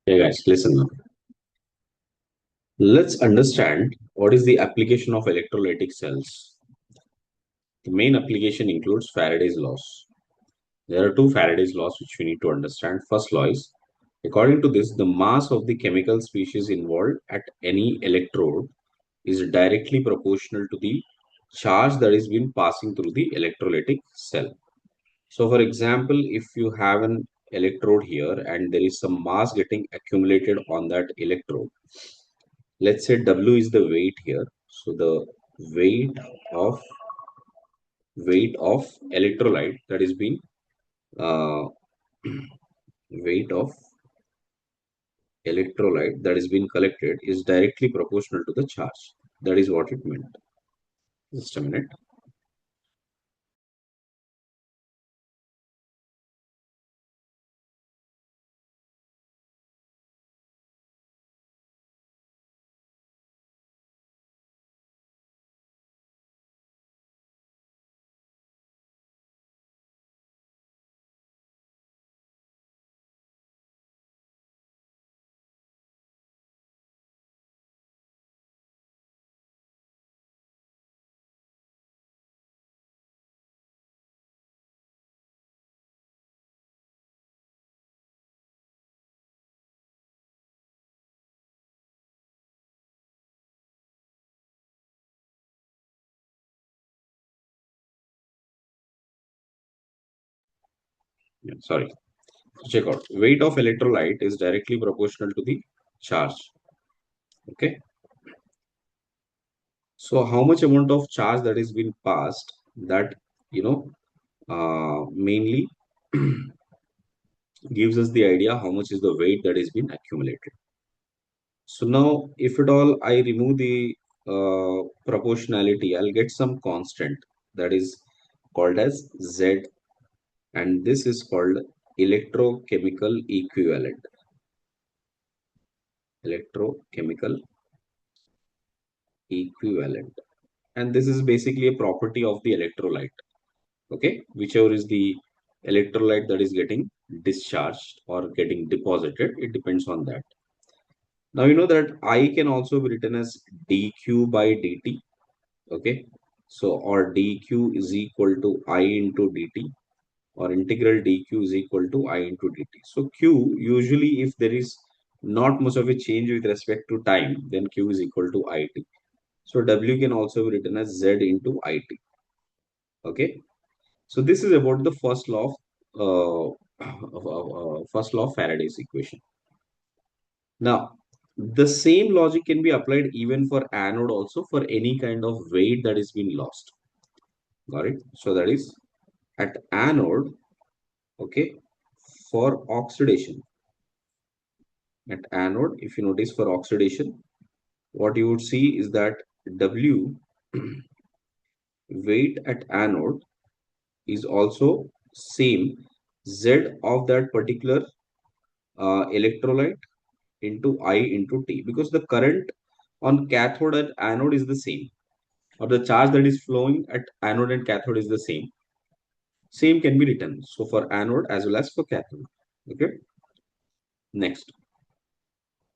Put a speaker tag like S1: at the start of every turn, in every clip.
S1: Hey guys, listen now. Let's understand what is the application of electrolytic cells. The main application includes Faraday's laws. There are two Faraday's laws which we need to understand. First law is, according to this, the mass of the chemical species involved at any electrode is directly proportional to the charge that is been passing through the electrolytic cell. So, for example, if you have an electrode here and there is some mass getting accumulated on that electrode, let's say W is the weight here. So the weight of electrolyte that is being uh, weight of electrolyte that is being collected is directly proportional to the charge. That is what it meant. Just a minute. Yeah, sorry. Check out. Weight of electrolyte is directly proportional to the charge. Okay. So how much amount of charge that is being passed, that you know mainly gives us the idea how much is the weight that is being accumulated. So now, if at all I remove the proportionality, I'll get some constant that is called as Z, and this is called electrochemical equivalent. Electrochemical equivalent. And this is basically a property of the electrolyte. Okay, whichever is the electrolyte that is getting discharged or getting deposited, it depends on that. Now you know that I can also be written as dq by dt. Okay, so or dq is equal to I into dt, or integral dq is equal to I into dt. So q, usually if there is not much of a change with respect to time, then q is equal to it. So w can also be written as z into it. Okay, so this is about the first law first law of Faraday's equation. Now, the same logic can be applied even for anode also, for any kind of weight that is being lost. Got it? So that is at anode, okay, for oxidation. At anode, if you notice for oxidation, what you would see is that W weight at anode is also same Z of that particular electrolyte into I into T, because the current on cathode and anode is the same, or the charge that is flowing at anode and cathode is the same. Same can be written. So for anode as well as for cathode. Okay. Next,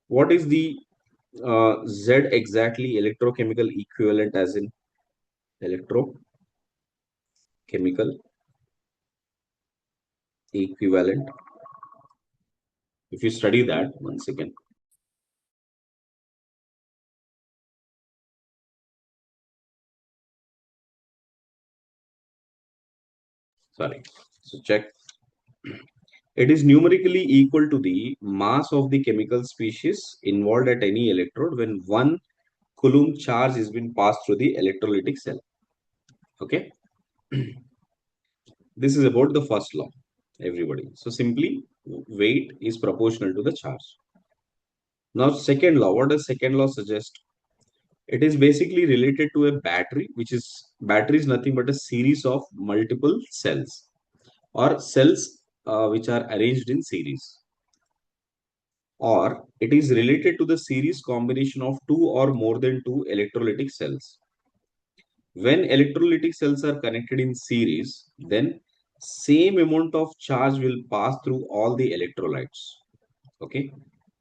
S1: what is the Z exactly electrochemical equivalent as in electrochemical equivalent? If you study that, once again, sorry. So check. It is numerically equal to the mass of the chemical species involved at any electrode when 1 Coulomb charge is being passed through the electrolytic cell. Okay. This is about the first law, everybody. So simply weight is proportional to the charge. Now, second law, what does second law suggest? It is basically related to a battery, which is battery is nothing but a series of multiple cells, or cells which are arranged in series. Or it is related to the series combination of two or more than two electrolytic cells. When electrolytic cells are connected in series, then same amount of charge will pass through all the electrolytes. Okay.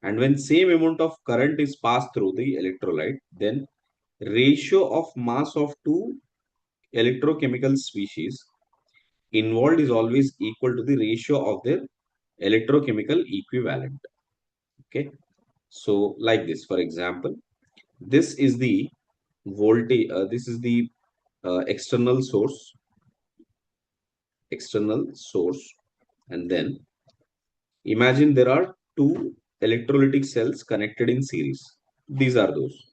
S1: And when same amount of current is passed through the electrolyte, then ratio of mass of two electrochemical species involved is always equal to the ratio of their electrochemical equivalent. Okay. So like this, for example, this is the voltage, this is the external source, and then imagine there are two electrolytic cells connected in series. These are those.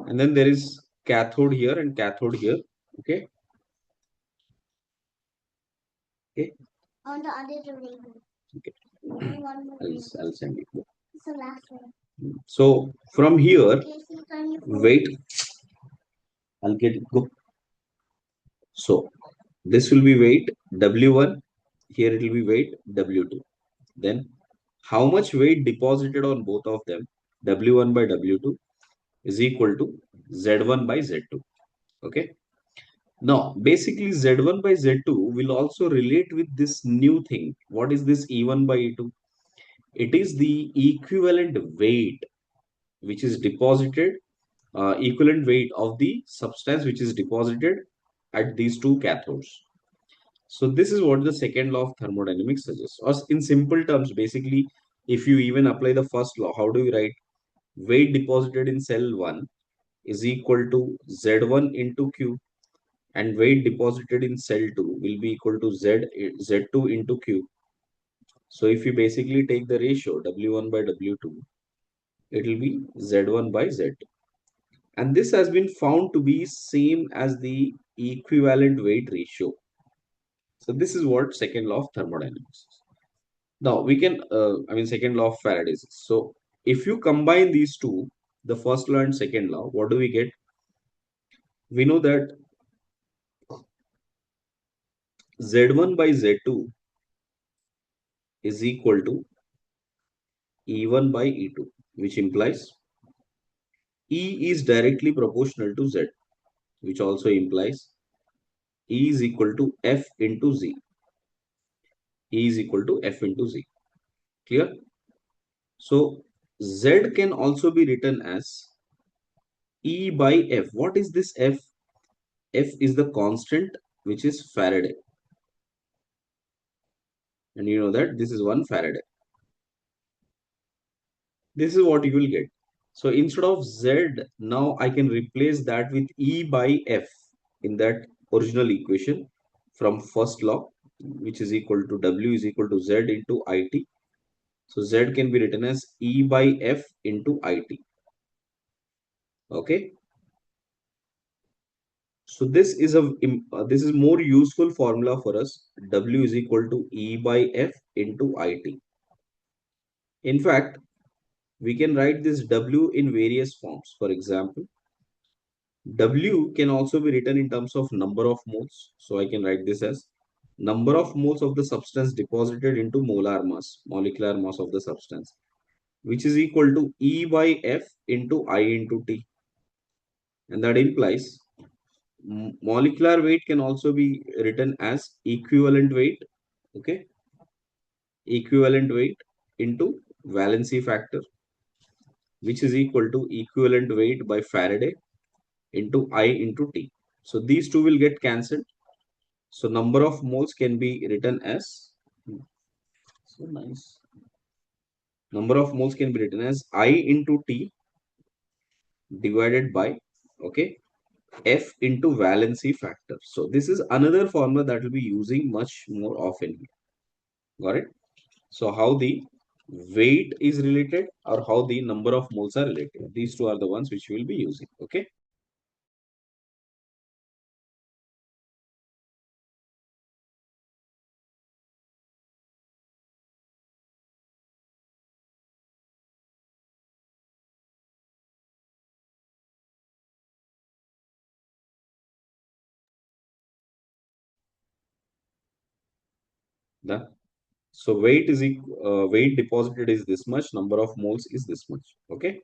S1: And then there is cathode here and cathode here. Okay. Okay. On the other label. Okay. I'll send it. It's the last one. So from here, wait. I'll get it. Go. So this will be weight W1. Here it will be weight W2. Then how much weight deposited on both of them, W1 by W2, is equal to Z1 by Z2. Okay. Now, basically Z1 by Z2 will also relate with this new thing. What is this E1 by E2? It is the equivalent weight which is deposited, equivalent weight of the substance which is deposited at these two cathodes. So this is what the second law of thermodynamics suggests. Or in simple terms, basically, if you even apply the first law, how do you write? Weight deposited in cell 1 is equal to Z1 into Q, and weight deposited in cell 2 will be equal to Z2 into Q. So if you basically take the ratio W1 by W2, it will be Z1 by Z2. And this has been found to be same as the equivalent weight ratio. So this is what second law of thermodynamics is. Now we can, second law of Faraday's. So if you combine these two, the first law and second law, what do we get? We know that Z1 by Z2 is equal to E1 by E2, which implies E is directly proportional to Z, which also implies E is equal to F into Z. E is equal to F into Z. Clear? So Z can also be written as E by F. What is this F? F is the constant which is Faraday. And you know that this is 1 Faraday. This is what you will get. So instead of Z, now I can replace that with E by F in that original equation from first law, which is equal to W is equal to Z into IT. So Z can be written as E by F into IT. Okay. So this is more useful formula for us. W is equal to E by F into IT. In fact, we can write this W in various forms. For example, W can also be written in terms of number of moles. So I can write this as number of moles of the substance deposited into molar mass, molecular mass of the substance, which is equal to E by F into I into T. And that implies molecular weight can also be written as equivalent weight. Okay. Equivalent weight into valency factor, which is equal to equivalent weight by Faraday into I into T. So these two will get cancelled. So number of moles can be written as, so nice. Number of moles can be written as I into T divided by, okay, F into valency factor. So this is another formula that will be using much more often here. Got it? So how the weight is related or how the number of moles are related. These two are the ones which we will be using. Okay. Done. So weight deposited is this much, number of moles is this much. Okay.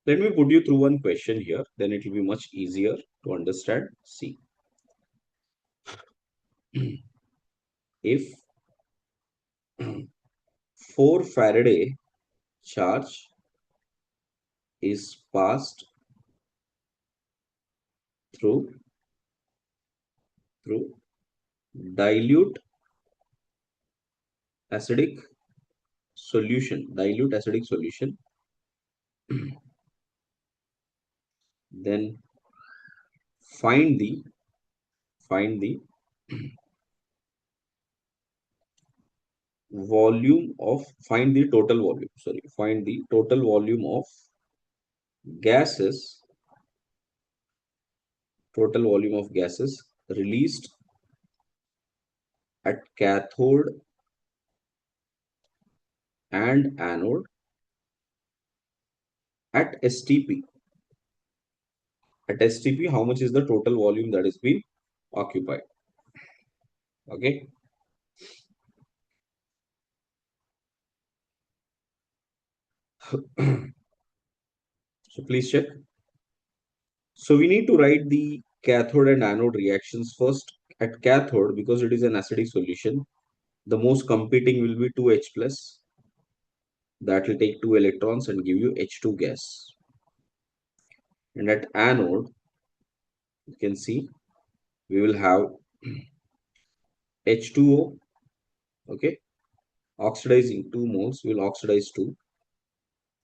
S1: Let me put you through one question here, then it will be much easier to understand. See, if 4 Faraday charge is passed through through dilute acidic dilute acidic solution, then find the find the find the total volume, find the total volume of gases released at cathode and anode at STP. At STP, how much is the total volume that is being occupied? Okay. So please check. So we need to write the cathode and anode reactions first. At cathode, because it is an acidic solution, the most competing will be 2H plus. That will take 2 electrons and give you H2 gas. And at anode, you can see we will have H2O, okay, oxidizing 2 moles will oxidize to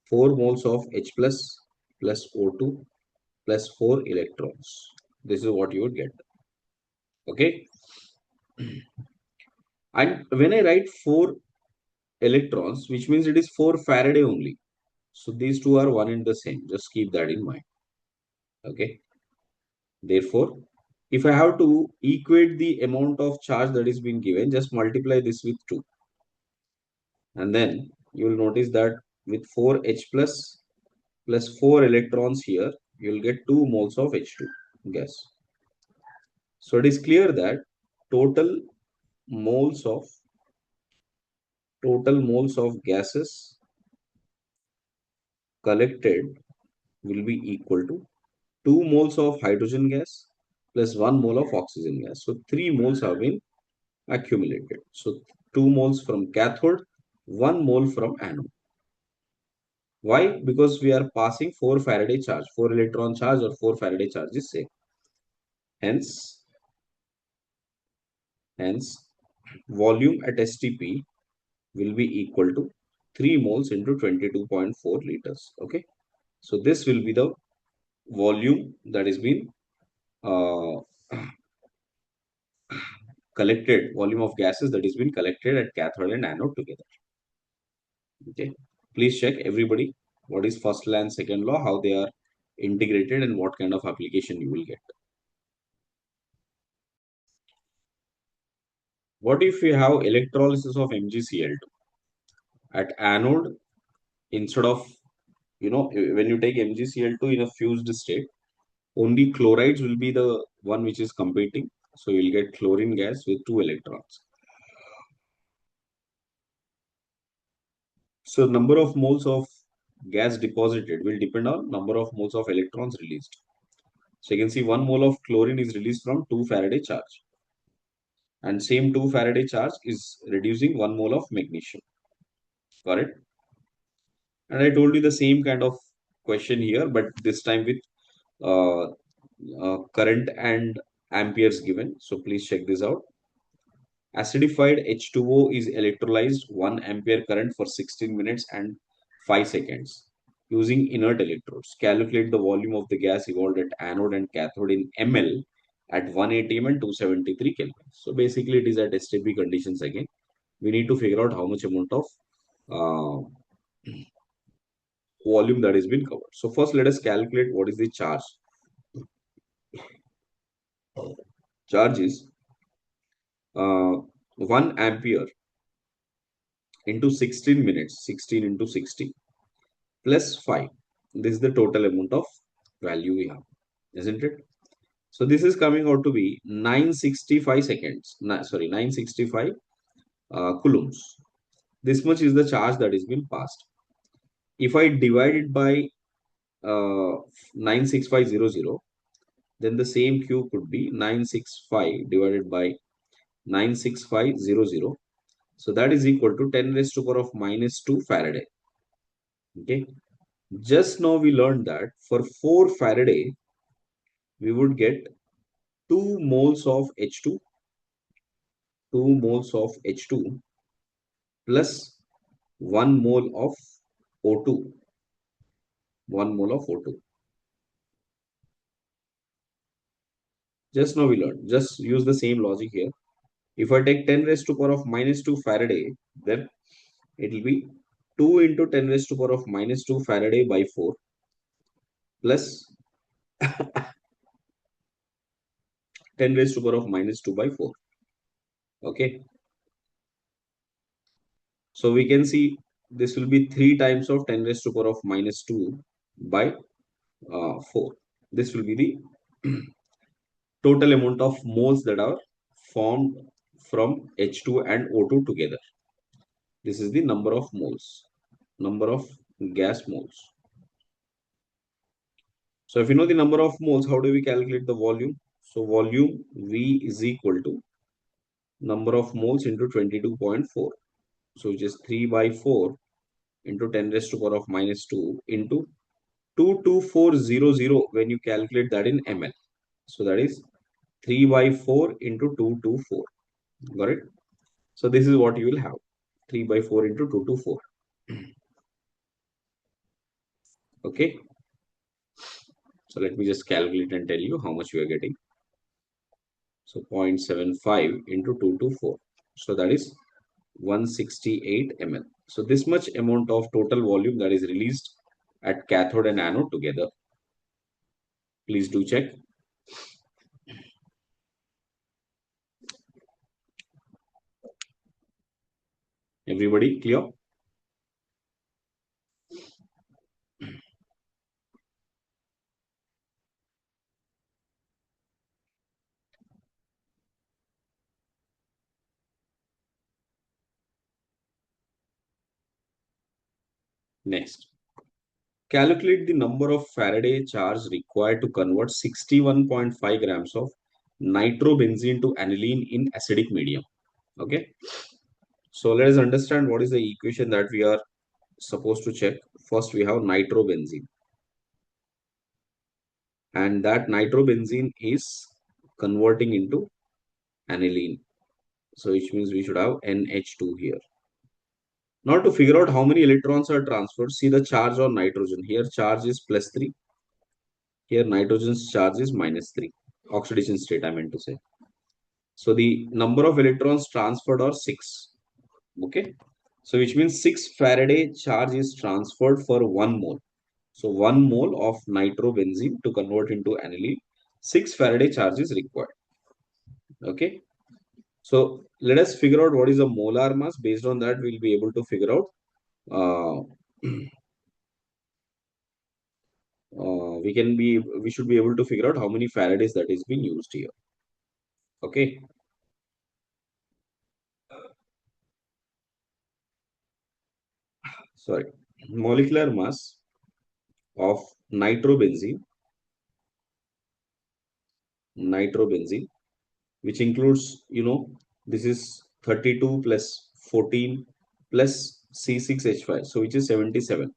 S1: 4 moles of H plus O2 plus 4 electrons. This is what you would get. Okay. And when I write 4 electrons, which means it is 4 Faraday only. So these two are one and the same. Just keep that in mind. Okay. Therefore, if I have to equate the amount of charge that is being given, just multiply this with 2. And then you will notice that with 4H plus 4 electrons here, you will get 2 moles of H2 gas. So it is clear that total moles of gases collected will be equal to 2 moles of hydrogen gas plus 1 mole of oxygen gas. So 3 moles have been accumulated. So 2 moles from cathode, 1 mole from anode. Why? Because we are passing 4 Faraday charge. 4 electron charge or 4 Faraday charge is same. Hence, volume at STP will be equal to 3 moles into 22.4 liters. Okay. So this will be the volume that is being uh, collected, volume of gases that is being collected at cathode and anode together. Okay. Please check everybody what is first law and second law, how they are integrated and what kind of application you will get. What if we have electrolysis of MgCl2 at anode? Instead of, when you take MgCl2 in a fused state, only chlorides will be the one which is competing. So you will get chlorine gas with 2 electrons. So number of moles of gas deposited will depend on number of moles of electrons released. So you can see 1 mole of chlorine is released from 2 Faraday charge. And same 2 Faraday charge is reducing 1 mole of magnesium. Got it? And I told you the same kind of question here, but this time with uh, current and amperes given. So please check this out. Acidified H2O is electrolyzed 1 ampere current for 16 minutes and 5 seconds using inert electrodes. Calculate the volume of the gas evolved at anode and cathode in ml at 1 atm and 273 Kelvin. So basically it is at STP conditions again. We need to figure out how much amount of uh, volume that has been covered. So first let us calculate what is the charge. Charge is 1 ampere into 16 minutes, 16 into 60 plus 5. This is the total amount of value we have, isn't it? So this is coming out to be 965 seconds. 965 coulombs. This much is the charge that is being passed. If I divide it by 96500, then the same Q could be 965 divided by 96500 So that is equal to 10 raised to power of minus 2 Faraday. Okay. Just now we learned that for 4 Faraday, we would get 2 moles of H2, 2 moles of H2 plus 1 mole of O2, 1 mole of O2. Just now we learned. Just use the same logic here. If I take 10 raised to power of minus 2 Faraday, then it will be 2 into 10 raised to power of minus 2 Faraday by 4 plus 10 raised to power of minus 2 by 4. Okay. So we can see this will be 3 times of 10 raised to power of minus 2 by 4. This will be the total amount of moles that are formed from H2 and O2 together. This is the number of moles, number of gas moles. So if you know the number of moles, how do we calculate the volume? So volume V is equal to number of moles into 22.4. So which is 3 by 4 into 10 raised to power of minus 2 into 22400 when you calculate that in ml. So that is 3 by 4 into 224. Got it? So this is what you will have. 3 by 4 into 224. Okay. So let me just calculate and tell you how much we are getting. So 0.75 into 224. So that is 168 ml. So this much amount of total volume that is released at cathode and anode together. Please do check. Everybody clear? Next. Calculate the number of Faraday charge required to convert 61.5 grams of nitrobenzene to aniline in acidic medium. Okay. So let us understand what is the equation that we are supposed to check. First, we have nitrobenzene. And that nitrobenzene is converting into aniline. So which means we should have NH2 here. Now to figure out how many electrons are transferred, see the charge on nitrogen. Here charge is plus 3. Here nitrogen's charge is minus 3. Oxidation state I meant to say. So the number of electrons transferred are 6. Okay. So which means 6 Faraday charge is transferred for 1 mole. So 1 mole of nitrobenzene to convert into aniline, 6 Faraday charge is required. Okay. So let us figure out what is the molar mass. Based on that, we'll be able to figure out uh, we should be able to figure out how many Faradays that is being used here. Okay. Sorry. Molecular mass of nitrobenzene, which includes, this is 32 plus 14 plus C6H5, so which is 77.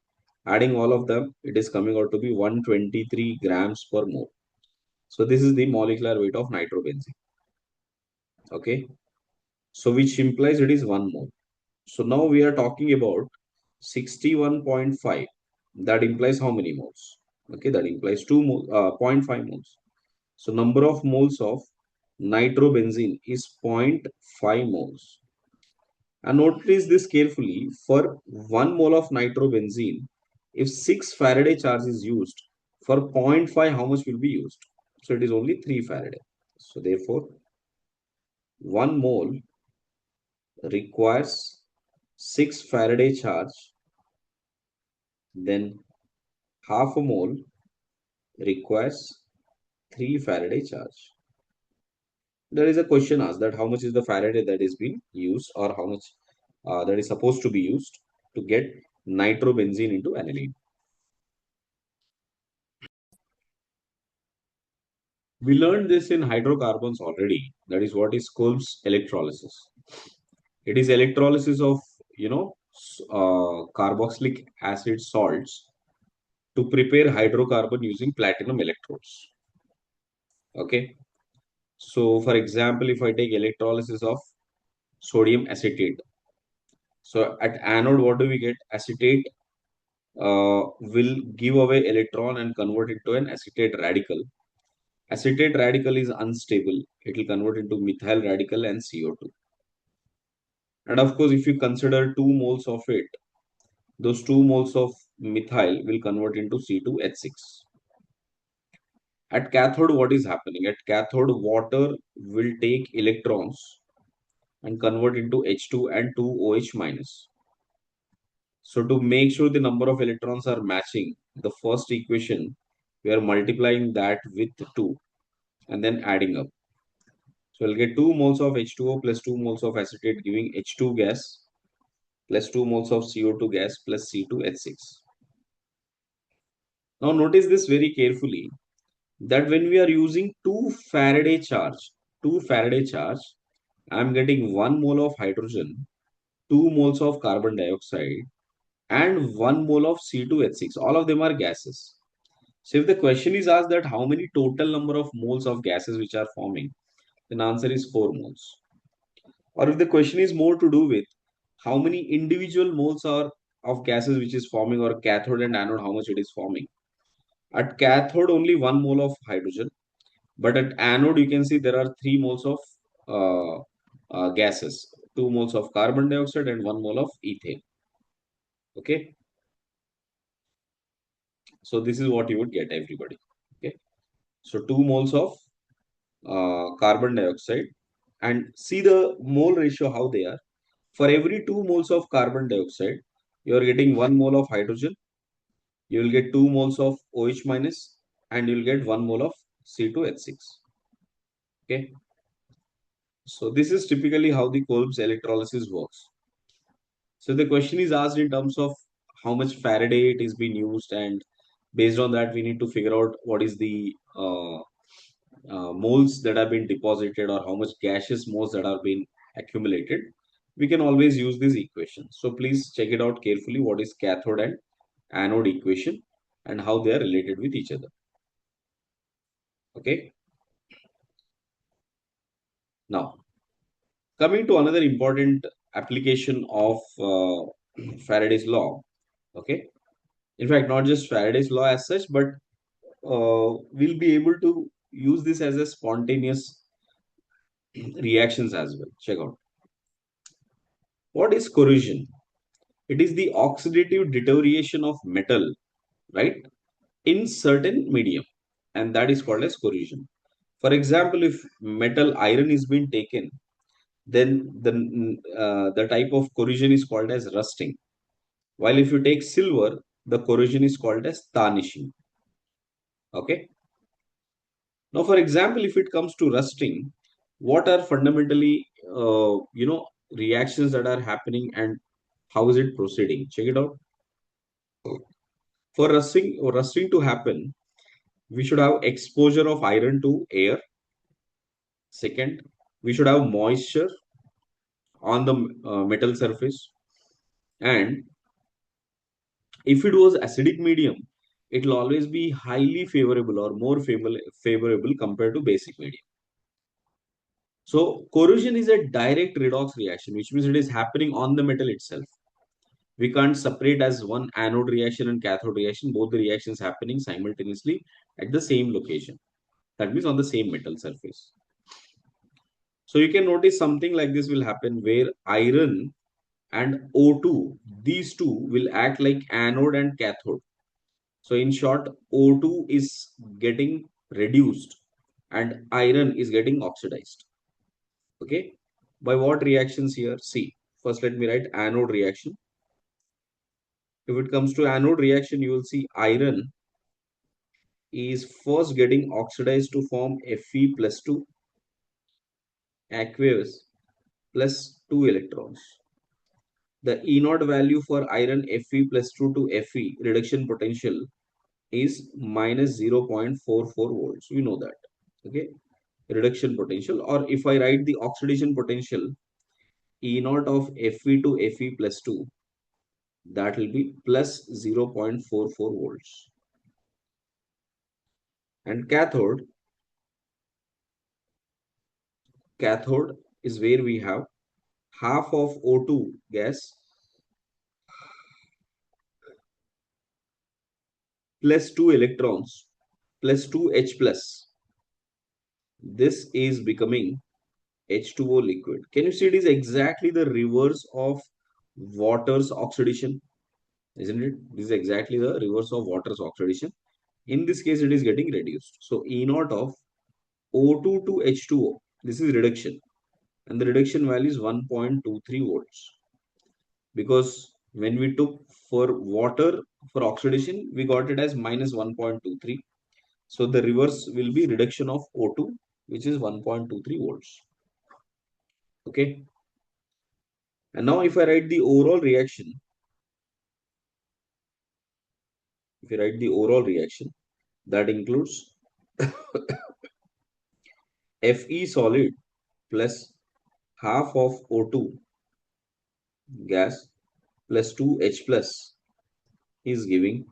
S1: Adding all of them, it is coming out to be 123 grams per mole. So this is the molecular weight of nitrobenzene. Okay. So which implies it is 1 mole. So now we are talking about 61.5. That implies how many moles? Okay, that implies 2 mole, 0.5 moles. So number of moles of nitrobenzene is 0.5 moles. And notice this carefully. For 1 mole of nitrobenzene, if 6 Faraday charge is used, for 0.5, how much will be used? So it is only 3 Faraday. So therefore, 1 mole requires 6 Faraday charge, then half a mole requires 3 Faraday charge. There is a question asked that how much is the Faraday that is being used, or how much that is supposed to be used to get nitrobenzene into aniline. We learned this in hydrocarbons already. That is what is Kolb's electrolysis. It is electrolysis of, carboxylic acid salts to prepare hydrocarbon using platinum electrodes. Okay. So, for example, if I take electrolysis of sodium acetate, so at anode, what do we get? Acetate will give away electron and convert it to an acetate radical. Acetate radical is unstable. It will convert into methyl radical and CO2. And of course, if you consider 2 moles of it, those 2 moles of methyl will convert into C2H6. At cathode, what is happening? At cathode, water will take electrons and convert into H2 and 2OH minus. So to make sure the number of electrons are matching, the first equation, we are multiplying that with 2 and then adding up. So we'll get 2 moles of H2O plus 2 moles of acetate giving H2 gas plus 2 moles of CO2 gas plus C2H6. Now notice this very carefully, that when we are using 2 Faraday charge, I am getting 1 mole of hydrogen, 2 moles of carbon dioxide, and 1 mole of C2H6. All of them are gases. So if the question is asked that how many total number of moles of gases which are forming, then answer is 4 moles. Or if the question is more to do with how many individual moles are of gases which is forming, or cathode and anode, how much it is forming. At cathode, only 1 mole of hydrogen, but at anode, you can see there are 3 moles of gases, 2 moles of carbon dioxide and 1 mole of ethane. Okay. So this is what you would get, everybody. Okay. So 2 moles of carbon dioxide, and see the mole ratio how they are. For every 2 moles of carbon dioxide, you are getting 1 mole of hydrogen, you will get 2 moles of OH minus, and you will get 1 mole of C2H6. Okay. So this is typically how the Kolb's electrolysis works. So the question is asked in terms of how much Faraday it is being used, and based on that, we need to figure out what is the moles that have been deposited, or how much gaseous moles that are being accumulated. We can always use this equation. So please check it out carefully. What is cathode and anode equation and how they are related with each other. Okay. Now, coming to another important application of Faraday's law. Okay. In fact, not just Faraday's law as such, but we'll be able to use this as a spontaneous reactions as well. Check out. What is corrosion? It is the oxidative deterioration of metal, right, in certain medium, and that is called as corrosion. For example, if metal iron is being taken, then the type of corrosion is called as rusting. While if you take silver, the corrosion is called as tarnishing. Okay. Now, for example, if it comes to rusting, what are fundamentally, reactions that are happening and how is it proceeding? Check it out. For rusting to happen, we should have exposure of iron to air. Second, we should have moisture on the metal surface. And if it was acidic medium, it will always be highly favorable or more favorable compared to basic medium. So corrosion is a direct redox reaction, which means it is happening on the metal itself. We can't separate as one anode reaction and cathode reaction, both the reactions happening simultaneously at the same location. That means on the same metal surface. So you can notice something like this will happen where iron and O2, these two will act like anode and cathode. So in short, O2 is getting reduced and iron is getting oxidized. Okay. By what reactions here? See, first let me write anode reaction. If it comes to anode reaction, you will see iron is first getting oxidized to form Fe plus 2, aqueous plus 2 electrons. The E naught value for iron Fe plus 2 to Fe reduction potential is minus 0.44 volts. We know that. Okay. Reduction potential, or if I write the oxidation potential, E naught of Fe to Fe plus 2, that will be plus 0.44 volts. And cathode is where we have half of O2 gas plus 2 electrons plus 2 H plus. This is becoming H2O liquid. Can you see it is exactly the reverse of water's oxidation? Isn't it? This is exactly the reverse of water's oxidation. In this case, it is getting reduced. So E naught of O2 to H2O. This is reduction. And the reduction value is 1.23 volts. Because when we took for water for oxidation, we got it as minus 1.23. So the reverse will be reduction of O2, which is 1.23 volts. Okay. And now if I write the overall reaction, that includes Fe solid plus half of O2 gas plus 2H plus is giving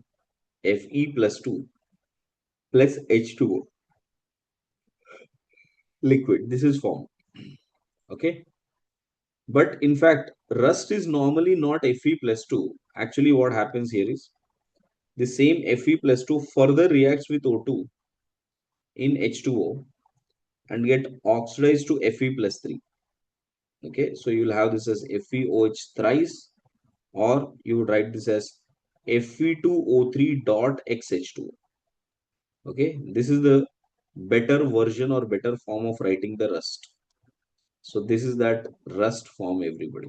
S1: Fe plus 2 plus H2O liquid. This is formed. Okay. But in fact, rust is normally not Fe plus 2. Actually, what happens here is the same Fe plus 2 further reacts with O2 in H2O and get oxidized to Fe plus 3. Okay, so you will have this as FeOH thrice, or you would write this as Fe2O3 dot XH2. Okay, this is the better version or better form of writing the rust. So this is that rust form, everybody.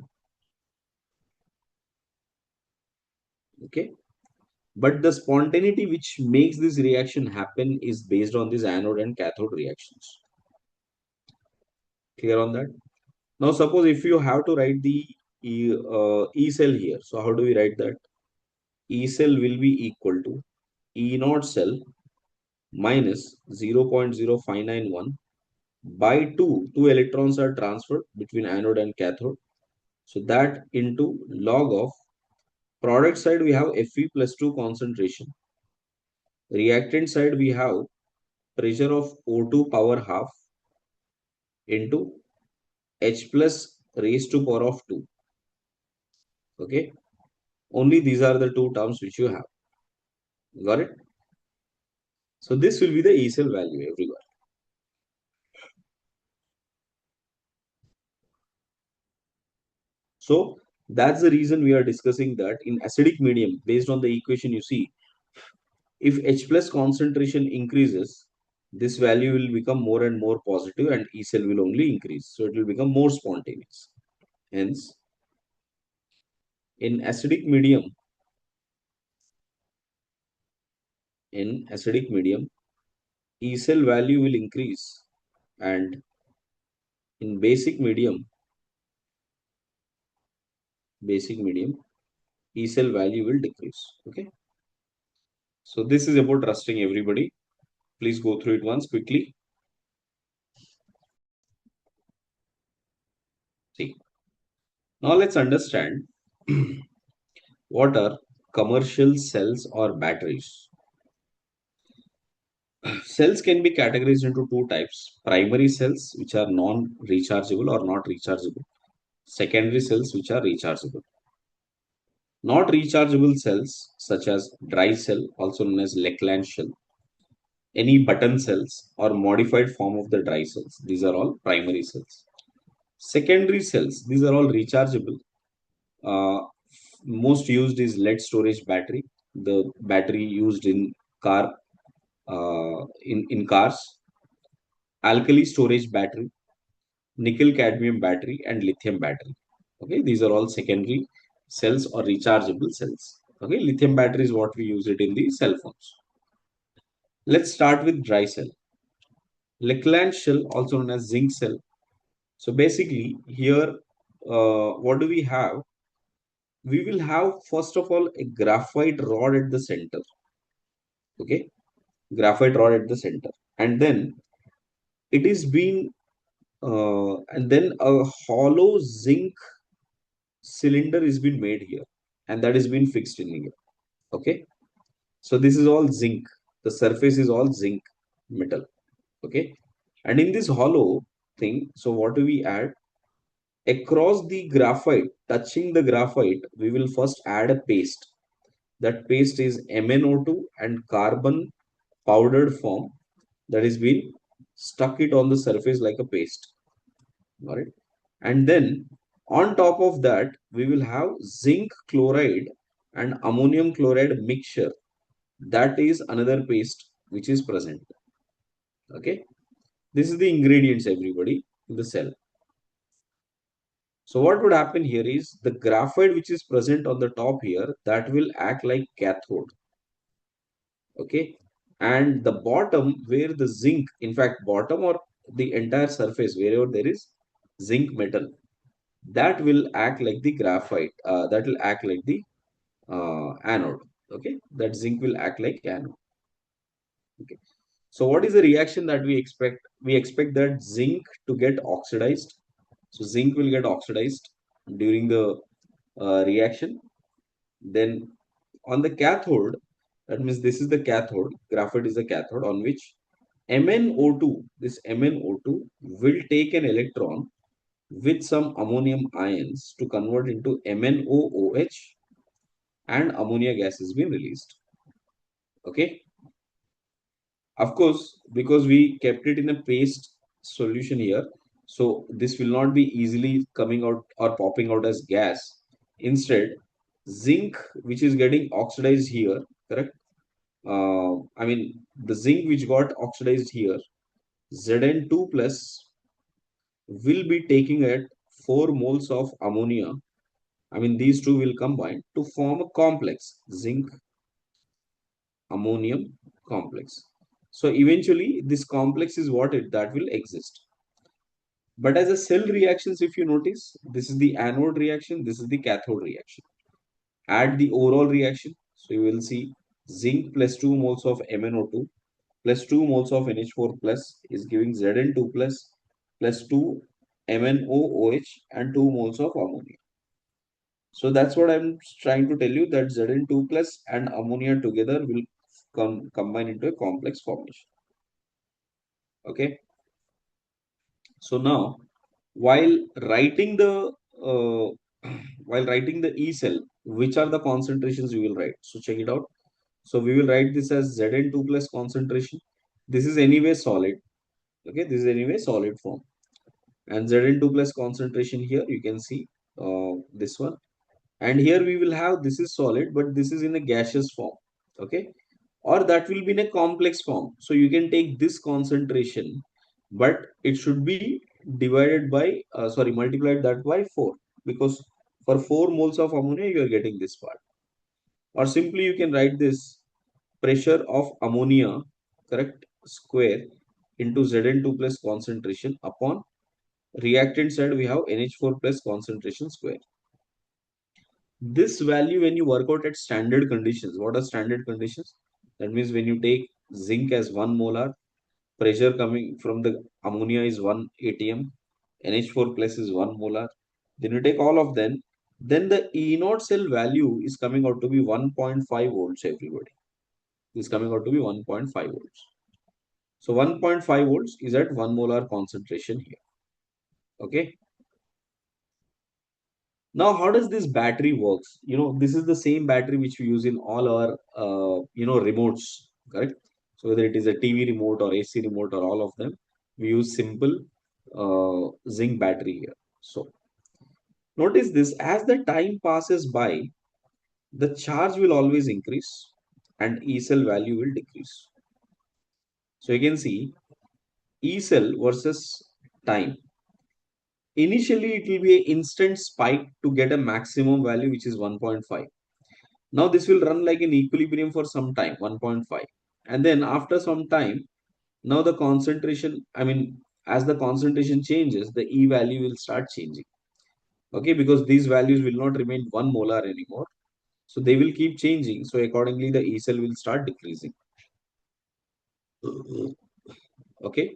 S1: Okay, but the spontaneity which makes this reaction happen is based on these anode and cathode reactions. Clear on that? Now, suppose if you have to write the E cell here, so how do we write that? E cell will be equal to E naught cell minus 0.0591 by 2. Two electrons are transferred between anode and cathode. So that into log of product side we have Fe plus 2 concentration. Reactant side we have pressure of O2 power half into H plus raised to power of 2. Okay. Only these are the two terms which you have. Got it? So this will be the E cell value everywhere. So that's the reason we are discussing that in acidic medium, based on the equation you see, if H plus concentration increases, this value will become more and more positive and E cell will only increase. So it will become more spontaneous. Hence, in acidic medium, E cell value will increase, and in basic medium, E cell value will decrease. Okay. So this is about rusting, everybody. Please go through it once quickly. See. Now let's understand what are commercial cells or batteries. Cells can be categorized into two types: primary cells, which are non-rechargeable or not rechargeable; secondary cells, which are rechargeable. Not rechargeable cells, such as dry cell, also known as Lecland shell, any button cells, or modified form of the dry cells. These are all primary cells. Secondary cells, these are all rechargeable. Uh, Most used is lead storage battery, the battery used in car in cars, alkali storage battery, nickel cadmium battery, and lithium battery. Okay, these are all secondary cells or rechargeable cells. Okay, lithium battery is what we use it in the cell phones. Let's start with dry cell. Lakeland shell, also known as zinc cell. So basically here, what do we have? We will have first of all a graphite rod at the center. Okay, graphite rod at the center, and then it is being And then a hollow zinc cylinder is been made here, and that is been fixed in here. Okay, so this is all zinc. The surface is all zinc metal. Okay, and in this hollow thing, so what do we add? Across the graphite, touching the graphite, we will first add a paste. That paste is MnO2 and carbon powdered form that is being stuck it on the surface like a paste. All right. And then on top of that, we will have zinc chloride and ammonium chloride mixture. That is another paste which is present. Okay. This is the ingredients, everybody, in the cell. So what would happen here is the graphite which is present on the top here, that will act like cathode. Okay. And the bottom where the zinc, in fact, bottom or the entire surface, wherever there is zinc metal, that will act like the graphite, that will act like the anode. Okay. That zinc will act like anode. Okay. So what is the reaction that we expect? We expect that zinc to get oxidized. So zinc will get oxidized during the reaction. Then on the cathode, that means this is the cathode, graphite is the cathode on which MnO2, this MnO2 will take an electron with some ammonium ions to convert into MnOOH, and ammonia gas is being released. Okay. Of course, because we kept it in a paste solution here, so this will not be easily coming out or popping out as gas. Instead, zinc, which is getting oxidized here, correct? I mean, the zinc which got oxidized here, Zn2 plus will be taking at 4 moles of ammonia. I mean, these two will combine to form a complex, zinc ammonium complex. So eventually, this complex is what it that will exist. But as a cell reactions, if you notice, this is the anode reaction, this is the cathode reaction. Add the overall reaction. So you will see zinc plus 2 moles of MnO2 plus 2 moles of NH4 plus is giving Zn2 plus 2 MnOOH and 2 moles of ammonia. So that's what I'm trying to tell you, that Zn2 plus and ammonia together will combine into a complex formation. Okay. So now, while writing the uh, while writing the E cell, which are the concentrations you will write? So check it out. So we will write this as Zn2 plus concentration. This is anyway solid. Okay, this is anyway solid form. And Zn2 plus concentration here you can see this one. And here we will have, this is solid, but this is in a gaseous form. Okay, or that will be in a complex form. So you can take this concentration, but it should be divided by, sorry, multiplied that by 4, because for 4 moles of ammonia, you are getting this part. Or simply you can write this pressure of ammonia, correct, square into Zn2 plus concentration upon reactant side, we have NH4 plus concentration square. This value, when you work out at standard conditions, what are standard conditions? That means when you take zinc as 1 molar, pressure coming from the ammonia is 1 atm, NH4 plus is 1 molar. Then you take all of them, then the E naught cell value is coming out to be 1.5 volts, everybody. Is coming out to be 1.5 volts. So 1.5 volts is at 1 molar concentration here. Okay. Now, how does this battery works? This is the same battery which we use in all our, remotes, correct? So whether it is a TV remote or AC remote or all of them, we use simple zinc battery here. So notice this, as the time passes by, the charge will always increase and E cell value will decrease. So you can see E cell versus time. Initially, it will be an instant spike to get a maximum value, which is 1.5. Now this will run like an equilibrium for some time, 1.5. And then after some time, now the concentration, I mean, as the concentration changes, the E value will start changing. Okay, because these values will not remain 1 molar anymore. So they will keep changing. So accordingly, the E cell will start decreasing. Okay.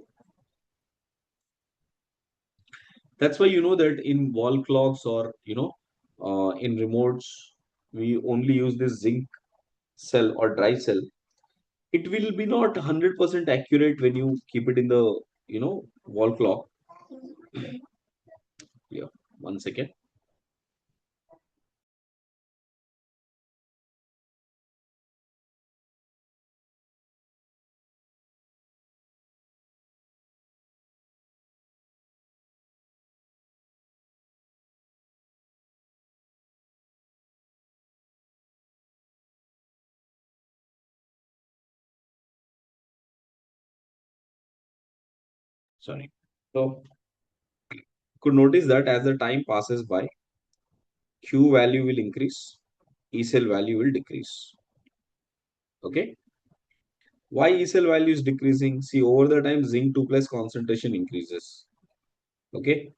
S1: That's why you know that in wall clocks or in remotes, we only use this zinc cell or dry cell. It will be not 100% accurate when you keep it in the wall clock. Yeah, 1 second. Sorry. So could notice that as the time passes by, Q value will increase, E cell value will decrease. Okay. Why E cell value is decreasing? See, over the time, zinc 2 plus concentration increases. Okay.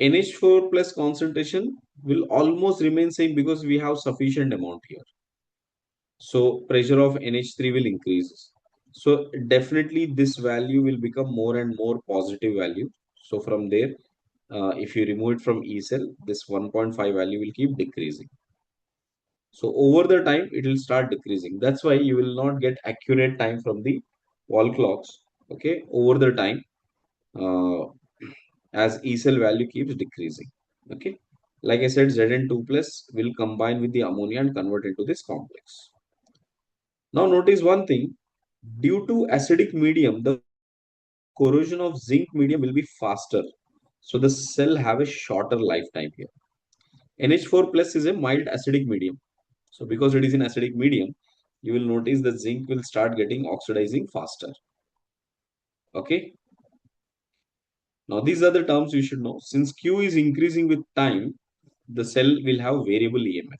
S1: NH4 plus concentration will almost remain same because we have sufficient amount here. So pressure of NH3 will increase. So definitely this value will become more and more positive value. So from there, if you remove it from E cell, this 1.5 value will keep decreasing. So over the time, it will start decreasing. That's why you will not get accurate time from the wall clocks. Okay, over the time, uh, as E cell value keeps decreasing. Okay, like I said, Zn2 plus will combine with the ammonia and convert into this complex. Now notice one thing, due to acidic medium, the corrosion of zinc medium will be faster. So the cell have a shorter lifetime here. NH4 plus is a mild acidic medium. So because it is in acidic medium, you will notice the zinc will start getting oxidizing faster. Okay. Now these are the terms you should know. Since Q is increasing with time, the cell will have variable EMF.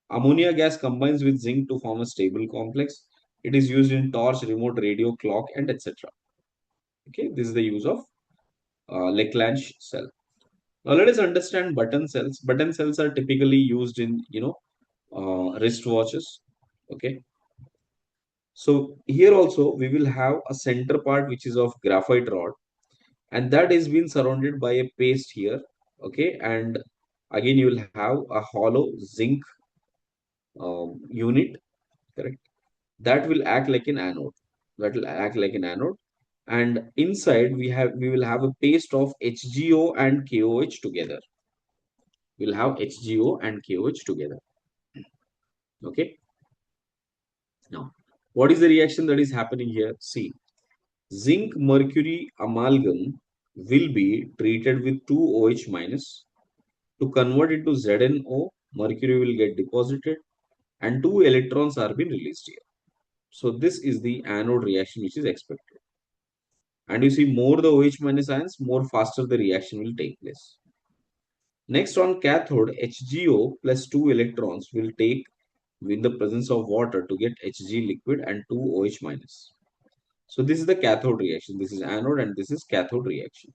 S1: Ammonia gas combines with zinc to form a stable complex. It is used in torch, remote radio, clock, and etc. Okay, this is the use of Leclanche cell. Now let us understand button cells. Button cells are typically used in wrist watches. Okay, so here also we will have a center part which is of graphite rod, and that is being surrounded by a paste here. Okay, and again you will have a hollow zinc unit, correct? That will act like an anode. That will act like an anode, and inside we will have a paste of HgO and KOH together. We'll have HgO and KOH together. Okay. Now, what is the reaction that is happening here? See, zinc mercury amalgam will be treated with 2OH minus to convert into ZnO. Mercury will get deposited and 2 electrons are being released here. So this is the anode reaction which is expected. And you see, more the OH minus ions, more faster the reaction will take place. Next, on cathode, HgO plus 2 electrons will take in the presence of water to get Hg liquid and 2OH minus. So this is the cathode reaction. This is anode and this is cathode reaction.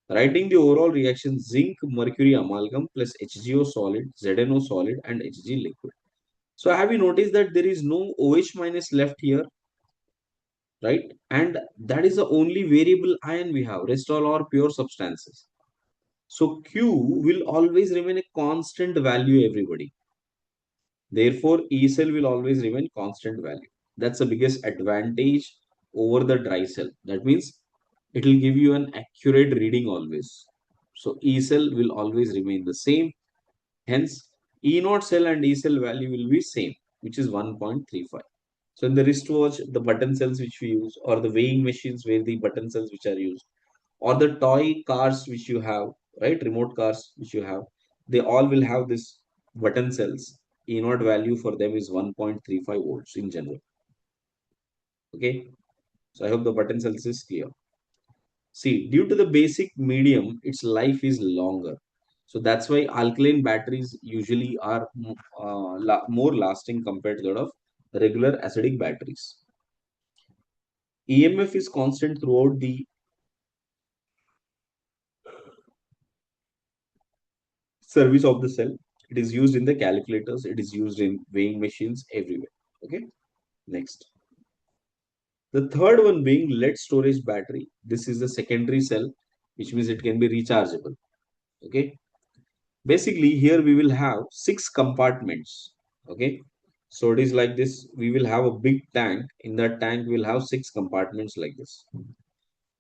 S1: Writing the overall reaction, zinc mercury amalgam plus HgO solid, ZnO solid and Hg liquid. So have you noticed that there is no OH minus left here, right? And that is the only variable ion we have. Rest all are pure substances. So Q will always remain a constant value, everybody. Therefore, E cell will always remain constant value. That's the biggest advantage over the dry cell. That means it will give you an accurate reading always. So E cell will always remain the same. Hence, E naught cell and E cell value will be same, which is 1.35. So in the wristwatch, the button cells which we use, or the weighing machines where the button cells which are used, or the toy cars which you have, right? Remote cars which you have, they all will have this button cells. E naught value for them is 1.35 volts in general. Okay. So I hope the button cells is clear. See, due to the basic medium, its life is longer. So that's why alkaline batteries usually are more lasting compared to that of regular acidic batteries. EMF is constant throughout the service of the cell. It is used in the calculators. It is used in weighing machines everywhere. Okay. Next. The third one being lead storage battery. This is the secondary cell. which means it can be rechargeable. Okay. Basically, here we will have six compartments. Okay. So it is like this. We will have a big tank. In that tank, we will have six compartments like this.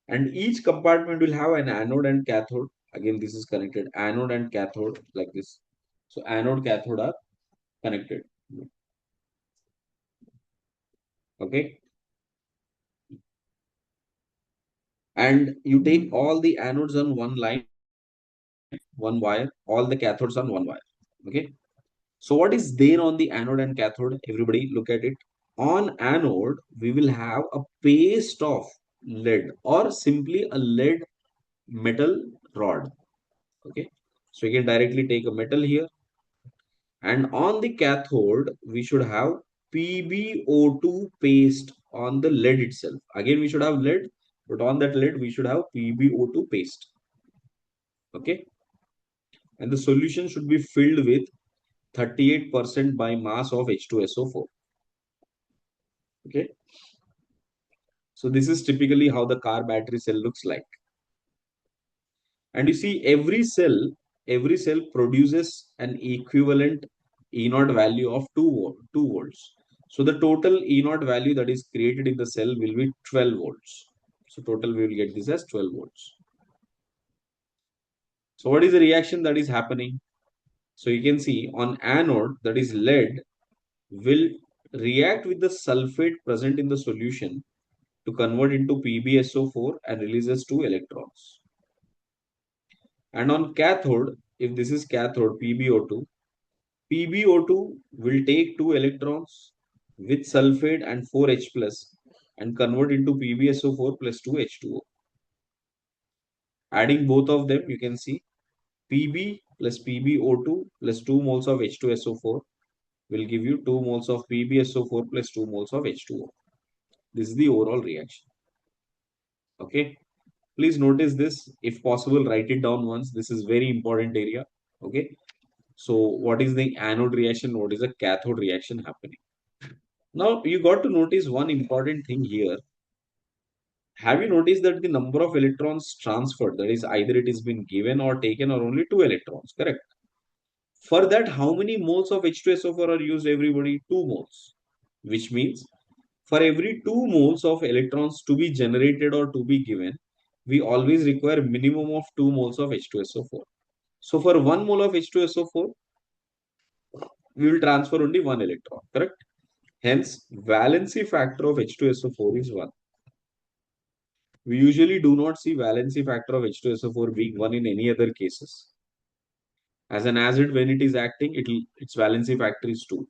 S1: And each compartment will have an anode and cathode. Again, this is connected. Anode and cathode like this. So anode, cathode are connected. Okay. And you take all the anodes on one line, one wire, all the cathodes on one wire. Okay. So what is there on the anode and cathode? Everybody look at it. On anode, we will have a paste of lead or simply a lead metal rod. Okay. So you can directly take a metal here. And on the cathode, we should have PbO2 paste on the lead itself. Again, we should have lead, but on that lead, we should have PbO2 paste. Okay. And the solution should be filled with 38% by mass of H2SO4. Okay. So this is typically how the car battery cell looks like. And you see every cell produces an equivalent E0 value of 2 volts. So the total E0 value that is created in the cell will be 12 volts. So total we will get this as 12 volts. So what is the reaction that is happening? So you can see on anode, that is lead, will react with the sulfate present in the solution to convert into PbSO4 and releases 2 electrons. And on cathode, if this is cathode PbO2 will take 2 electrons with sulfate and 4H plus and convert into PbSO4 plus 2H2O. Adding both of them, you can see Pb plus PbO2 plus 2 moles of H2SO4 will give you 2 moles of PbSO4 plus 2 moles of H2O. This is the overall reaction. Okay. Please notice this. If possible, write it down once. This is very important area. Okay. So what is the anode reaction? What is the cathode reaction happening? Now you got to notice one important thing here. Have you noticed that the number of electrons transferred, that is either it is been given or taken or only 2 electrons, correct? For that, how many moles of H2SO4 are used everybody? 2 moles. Which means for every 2 moles of electrons to be generated or to be given, we always require minimum of 2 moles of H2SO4. So for 1 mole of H2SO4, we will transfer only 1 electron, correct? Hence, valency factor of H2SO4 is 1. We usually do not see valency factor of H2SO4 being 1 in any other cases. As an acid, when it is acting, its valency factor is 2.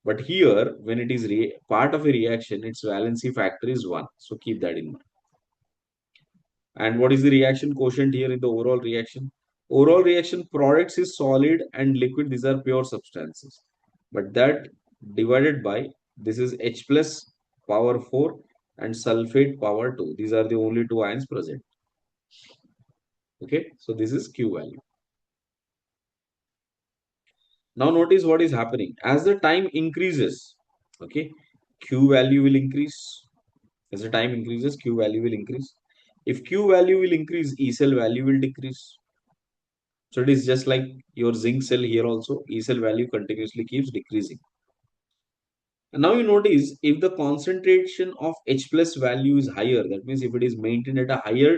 S1: But here, when it is part of a reaction, its valency factor is 1. So keep that in mind. And what is the reaction quotient here in the overall reaction? Overall reaction products is solid and liquid. These are pure substances. But that divided by, this is H plus power 4 and sulfate power 2. These are the only two ions present. Okay. So this is Q value. Now notice what is happening. As the time increases, okay, Q value will increase. As the time increases, Q value will increase. If Q value will increase, E cell value will decrease. So it is just like your zinc cell here also, E cell value continuously keeps decreasing. And now you notice if the concentration of H plus value is higher, that means if it is maintained at a higher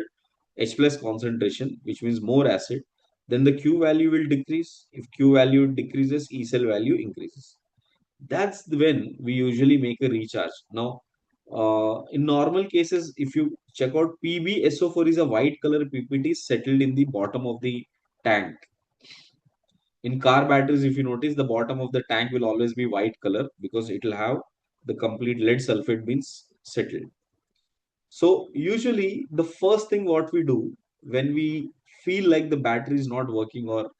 S1: H plus concentration, which means more acid, then the Q value will decrease. If Q value decreases, E cell value increases. That's when we usually make a recharge. Now, in normal cases, if you check out PbSO4 is a white color PPT settled in the bottom of the tank. In car batteries, if you notice, the bottom of the tank will always be white color because it will have the complete lead sulfate beans settled. So usually the first thing what we do when we feel like the battery is not working or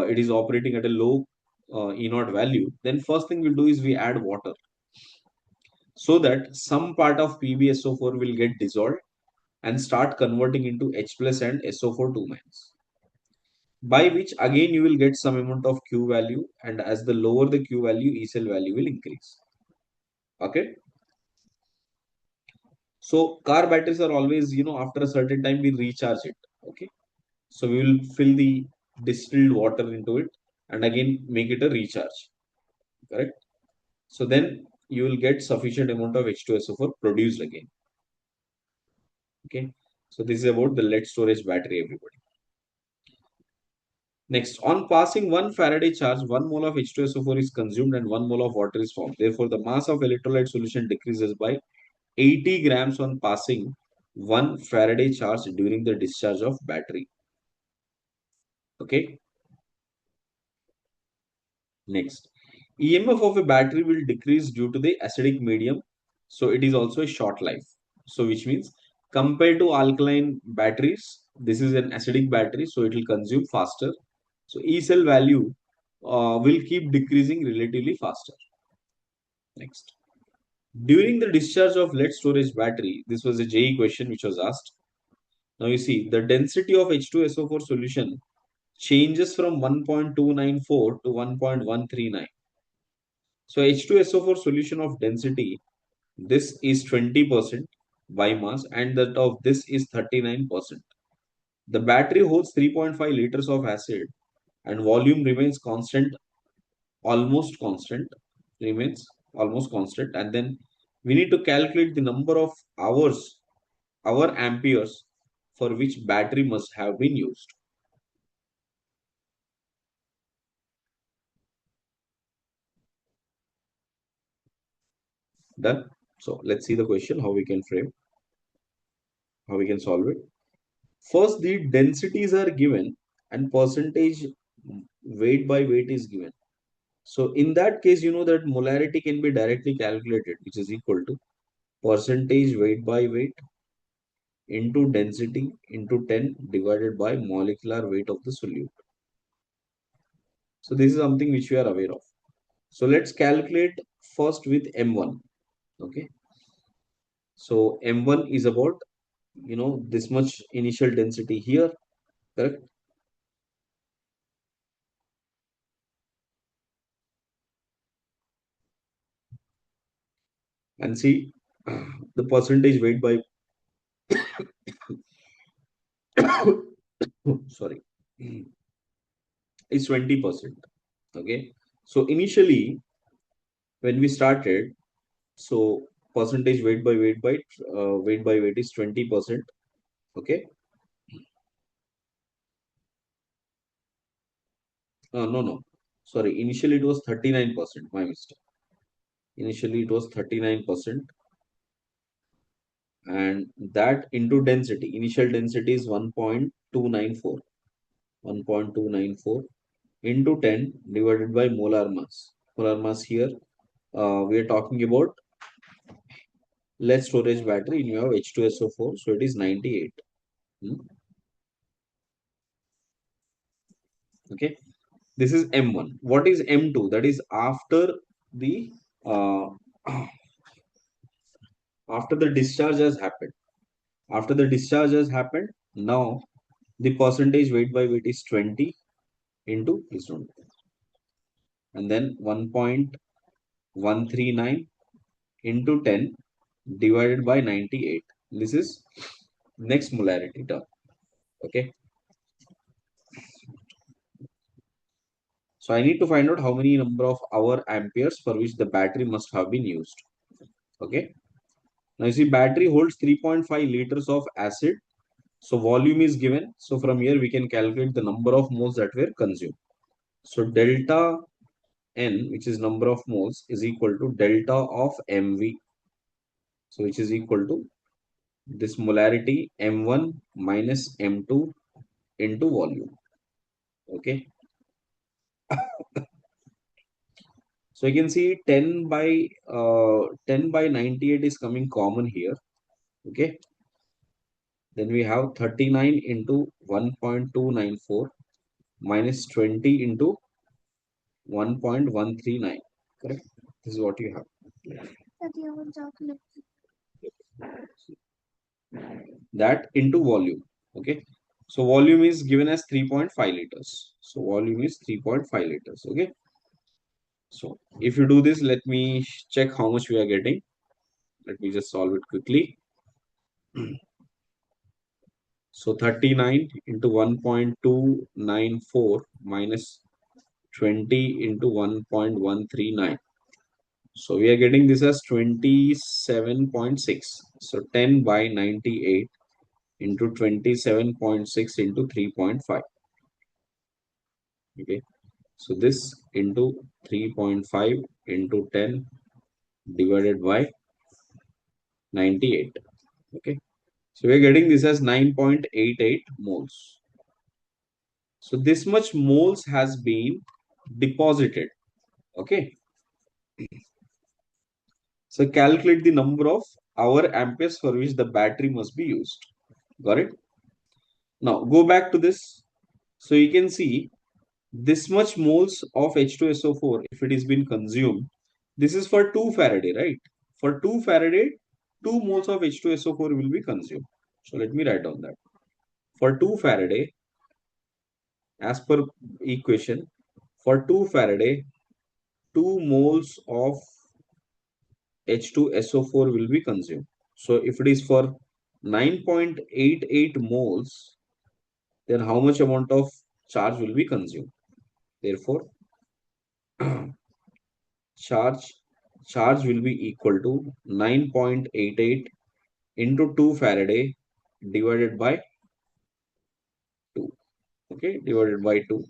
S1: it is operating at a low E0 value, then first thing we'll do is we add water so that some part of PbSO4 will get dissolved and start converting into H plus and SO4 2 minus. By which again you will get some amount of Q value, and as the lower the Q value, E cell value will increase. Okay. So car batteries are always, after a certain time we recharge it. Okay. So we will fill the distilled water into it and again make it a recharge. Correct. So then you will get sufficient amount of H2SO4 produced again. Okay. So this is about the lead storage battery, everybody. Next, on passing 1 Faraday charge, 1 mole of H2SO4 is consumed and 1 mole of water is formed. Therefore, the mass of electrolyte solution decreases by 80 grams on passing 1 Faraday charge during the discharge of battery. Okay. Next, EMF of a battery will decrease due to the acidic medium. So it is also a short life. So which means compared to alkaline batteries, this is an acidic battery, so it will consume faster. So E cell value will keep decreasing relatively faster. Next, during the discharge of lead storage battery, this was a JE question which was asked. Now you see the density of H2SO4 solution changes from 1.294 to 1.139. So H2SO4 solution of density, this is 20% by mass and that of this is 39%. The battery holds 3.5 liters of acid and volume remains constant, almost constant, remains almost constant. And then we need to calculate the number of hours, hour amperes for which battery must have been used. Done. So let's see the question, how we can frame, how we can solve it. First, the densities are given and percentage weight by weight is given. So in that case, you know that molarity can be directly calculated, which is equal to percentage weight by weight into density into 10 divided by molecular weight of the solute. So this is something which we are aware of. So let's calculate first with M1. Okay. So M1 is about, this much initial density here, correct? And see the percentage weight by sorry is 20%. Okay. So initially when we started, so percentage weight by weight is 20%. Okay. No. Sorry. Initially it was 39%. My mistake. Initially it was 39%, and that into density. Initial density is 1.294. 1.294 into 10 divided by molar mass. Molar mass here, we are talking about lead storage battery. You have H2SO4, so it is 98. Hmm. Okay. This is M1. What is M2? That is the uh, after the discharge has happened. After the discharge has happened, now the percentage weight by weight is 20 into this one, and then 1.139 into 10 divided by 98. This is next molarity term. Okay. So I need to find out how many number of hour amperes for which the battery must have been used. Okay. Now you see battery holds 3.5 liters of acid. So volume is given. So from here we can calculate the number of moles that were consumed. So delta N, which is number of moles, is equal to delta of MV. So which is equal to this molarity M1 minus M2 into volume. Okay. So you can see 10 by 98 is coming common here. Okay. Then we have 39 into 1.294 minus 20 into 1.139. Correct. This is what you have. That into volume. Okay. So volume is given as 3.5 liters. So volume is 3.5 liters. Okay. So if you do this, let me check how much we are getting. Let me just solve it quickly. So 39 into 1.294 minus 20 into 1.139. So we are getting this as 27.6. So 10 by 98 into 27.6 into 3.5. Okay. So this into 3.5 into 10 divided by 98. Okay. So we are getting this as 9.88 moles. So this much moles has been deposited. Okay. So calculate the number of hour amperes for which the battery must be used. Got it? Now go back to this. So you can see this much moles of H2SO4, if it is been consumed, this is for 2 Faraday, right? For 2 Faraday, 2 moles of H2SO4 will be consumed. So let me write down that. For 2 Faraday, as per equation, for 2 Faraday, 2 moles of H2SO4 will be consumed. So if it is for 9.88 moles, then how much amount of charge will be consumed? Therefore, charge charge will be equal to 9.88 into 2 Faraday divided by 2. Okay, divided by 2.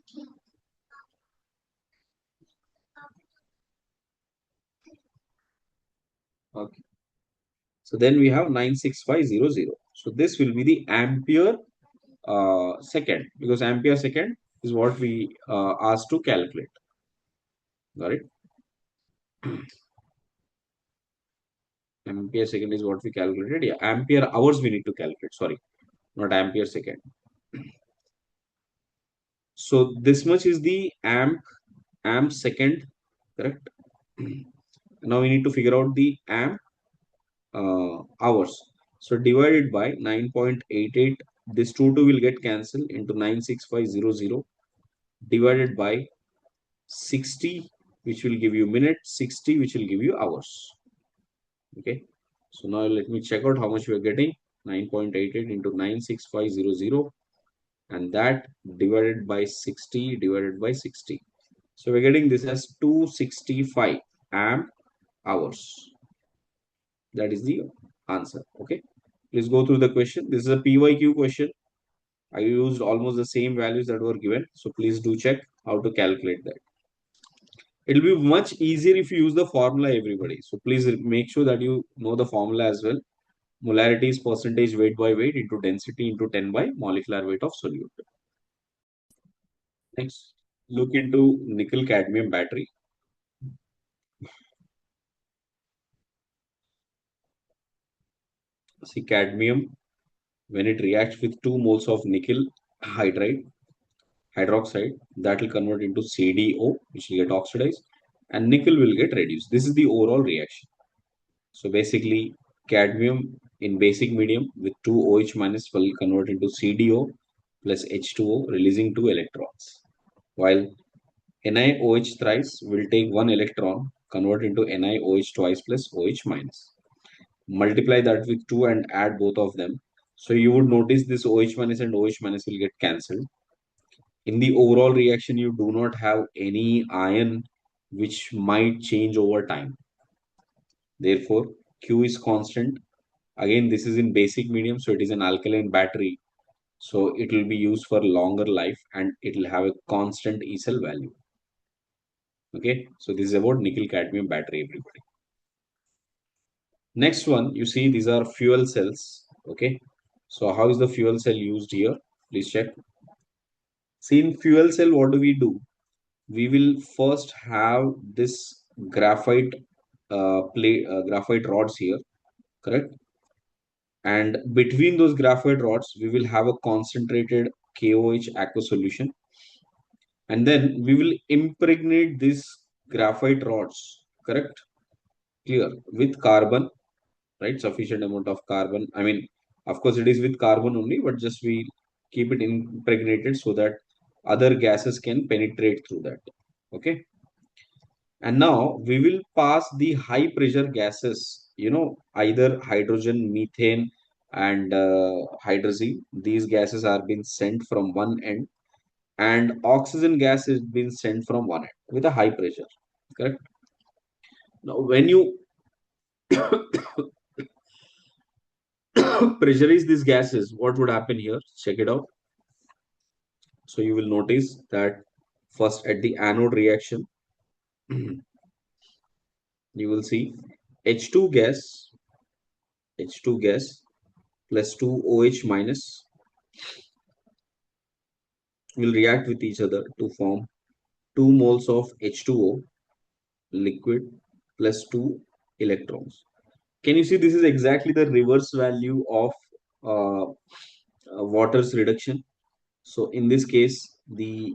S1: Okay. So then we have 96500. So this will be the ampere second, because ampere second is what we asked to calculate. Got it? Ampere second is what we calculated. Yeah, ampere hours we need to calculate. Sorry, not ampere second. So this much is the amp second, correct? Now we need to figure out the amp hours. So divided by 9.88, this 2 will get cancelled into 96500 divided by 60, which will give you minutes, 60, which will give you hours. Okay. So now let me check out how much we are getting. 9.88 into 96500, and that divided by 60 divided by 60. So we're getting this as 265 amp hours. That is the answer. Okay. Please go through the question. This is a PYQ question. I used almost the same values that were given. So please do check how to calculate that. It will be much easier if you use the formula, everybody. So please make sure that you know the formula as well. Molarity is percentage weight by weight into density into 10 by molecular weight of solute. Next, look into nickel cadmium battery. See, cadmium, when it reacts with 2 moles of nickel hydroxide, that will convert into CDO, which will get oxidized, and nickel will get reduced. This is the overall reaction. So basically, cadmium in basic medium with 2 OH minus will convert into CDO plus H2O, releasing 2 electrons. While NiOH thrice will take 1 electron, convert into NiOH twice plus OH minus. Multiply that with 2 and add both of them. So you would notice this OH minus and OH minus will get cancelled. In the overall reaction, you do not have any ion which might change over time. Therefore, Q is constant. Again, this is in basic medium, so it is an alkaline battery. So it will be used for longer life and it will have a constant E cell value. Okay, so this is about nickel cadmium battery, everybody. Next one, you see these are fuel cells. Okay, so how is the fuel cell used here? Please check. See, in fuel cell, what do? We will first have this graphite rods here, correct? And between those graphite rods, we will have a concentrated KOH aqueous solution, and then we will impregnate these graphite rods, correct? Clear, with carbon, right? Sufficient amount of carbon. I mean, of course, it is with carbon only, but just we keep it impregnated so that other gases can penetrate through that. Okay. And now we will pass the high pressure gases, either hydrogen, methane, and hydrazine. These gases are being sent from one end, and oxygen gas is being sent from one end with a high pressure. Correct. Now, when you pressurize these gases, what would happen here? Check it out. So you will notice that first at the anode reaction, you will see H2 gas, H2 gas plus 2OH minus will react with each other to form 2 moles of H2O liquid plus 2 electrons. Can you see this is exactly the reverse value of water's reduction? So in this case, the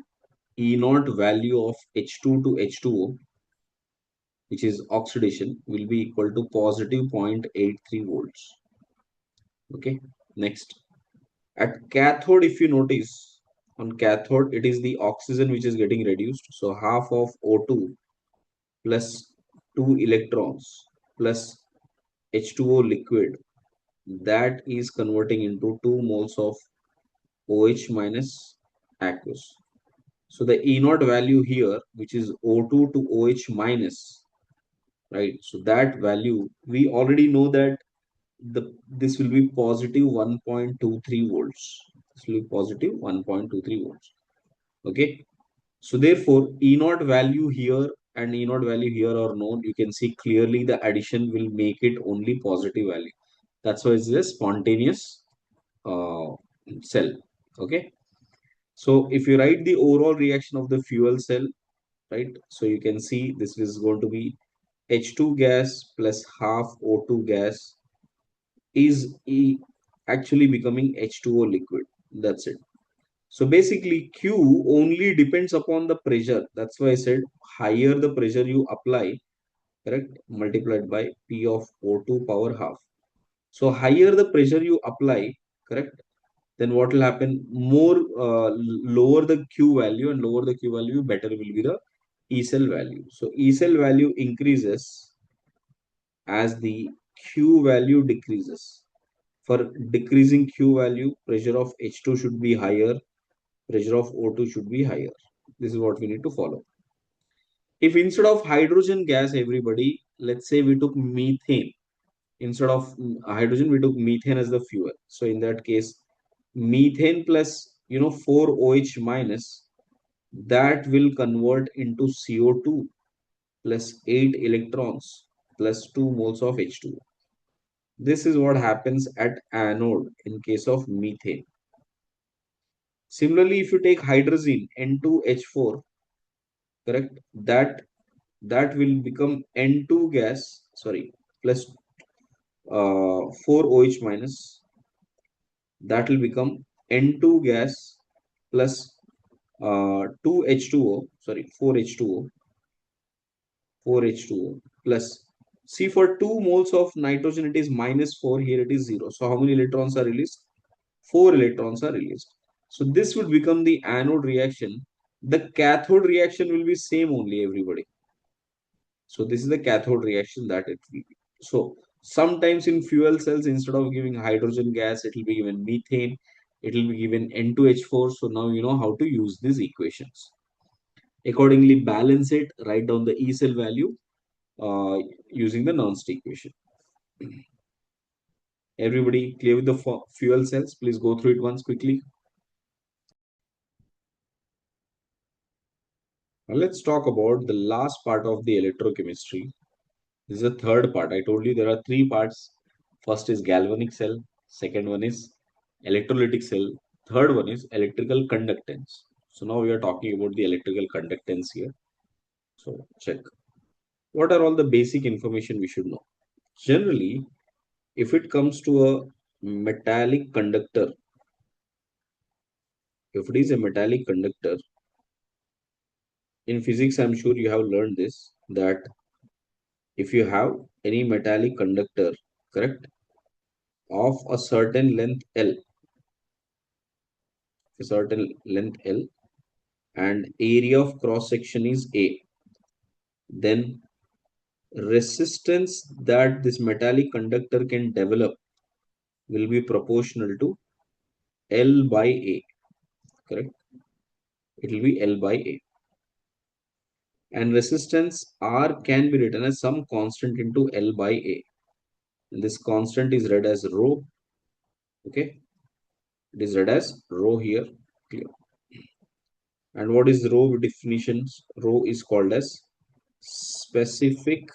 S1: E naught value of H2 to H2O, which is oxidation, will be equal to positive 0.83 volts. Okay, next. At cathode, if you notice, on cathode, it is the oxygen which is getting reduced. So half of O2 plus 2 electrons plus H2O liquid, that is converting into 2 moles of OH minus aqueous. So the E naught value here, which is O2 to OH minus, right? So that value, we already know that this will be positive 1.23 volts. This will be positive 1.23 volts. Okay. So therefore, E naught value here and E naught value here are known. You can see clearly the addition will make it only positive value. That's why it's a spontaneous uh, cell. Okay. So if you write the overall reaction of the fuel cell, right? So you can see this is going to be H2 gas plus half O2 gas is actually becoming H2O liquid. That's it. So basically Q only depends upon the pressure. That's why I said higher the pressure you apply, correct, multiplied by P of O2 power half. So higher the pressure you apply, correct, then what will happen? More lower the Q value and lower the Q value, better will be the E cell value. So E cell value increases as the Q value decreases. For decreasing Q value, pressure of H2 should be higher, pressure of O2 should be higher. This is what we need to follow. If instead of hydrogen gas, everybody, let's say we took methane, instead of hydrogen, we took methane as the fuel. So in that case, methane plus 4OH minus, that will convert into CO2 plus 8 electrons plus 2 moles of H2. This is what happens at anode in case of methane. Similarly, if you take hydrazine N2H4, correct, that will become N2 gas, sorry, plus 4OH minus, that will become N2 gas plus 2H2O, sorry, 4H2O, 4H2O plus, see, for 2 moles of nitrogen, it is minus 4, here it is 0. So how many electrons are released? 4 electrons are released. So this would become the anode reaction. The cathode reaction will be same only, everybody. So this is the cathode reaction that it will be. So sometimes in fuel cells, instead of giving hydrogen gas, it will be given methane. It will be given N2H4. So now you know how to use these equations. Accordingly, balance it, write down the E cell value using the Nernst equation. Everybody clear with the fuel cells? Please go through it once quickly. Now let's talk about the last part of the electrochemistry. This is the third part. I told you there are three parts. First is galvanic cell. Second one is electrolytic cell. Third one is electrical conductance. So now we are talking about the electrical conductance here. So check. What are all the basic information we should know? Generally, if it comes to a metallic conductor, if it is a metallic conductor, in physics, I'm sure you have learned this, that if you have any metallic conductor, correct, of a certain length L, a certain length L, and area of cross section is A, then resistance that this metallic conductor can develop will be proportional to L by A, correct? It will be L by A. And resistance R can be written as some constant into L by A. And this constant is read as rho, okay? It is read as rho here, clear. And what is rho definitions? Rho is called as specific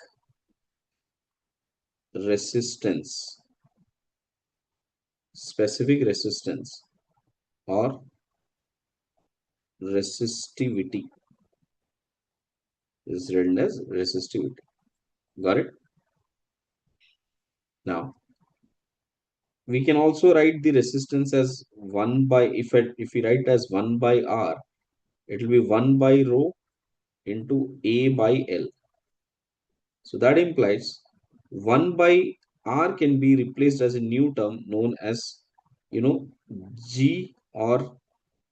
S1: resistance, specific resistance or resistivity is written as resistivity. Got it? Now, we can also write the resistance as 1 by, if we write as 1 by R, it will be 1 by rho into A by L. So that implies 1 by R can be replaced as a new term known as, G or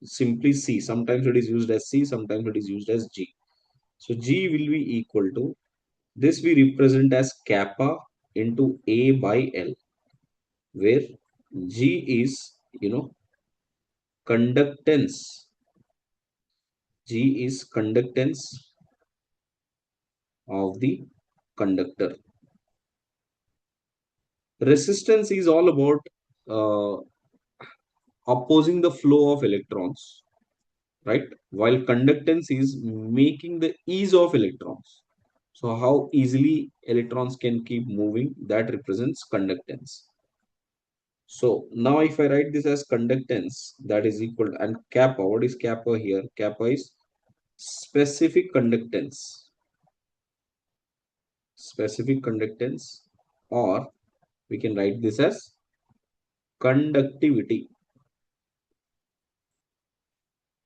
S1: simply C. Sometimes it is used as C, sometimes it is used as G. So G will be equal to, this we represent as kappa into A by L, where G is, conductance. G is conductance of the conductor. Resistance is all about uh, opposing the flow of electrons, right? While conductance is making the ease of electrons. So how easily electrons can keep moving, that represents conductance. So now if I write this as conductance, that is equal to, and kappa, what is kappa here? Kappa is specific conductance, specific conductance, or we can write this as conductivity,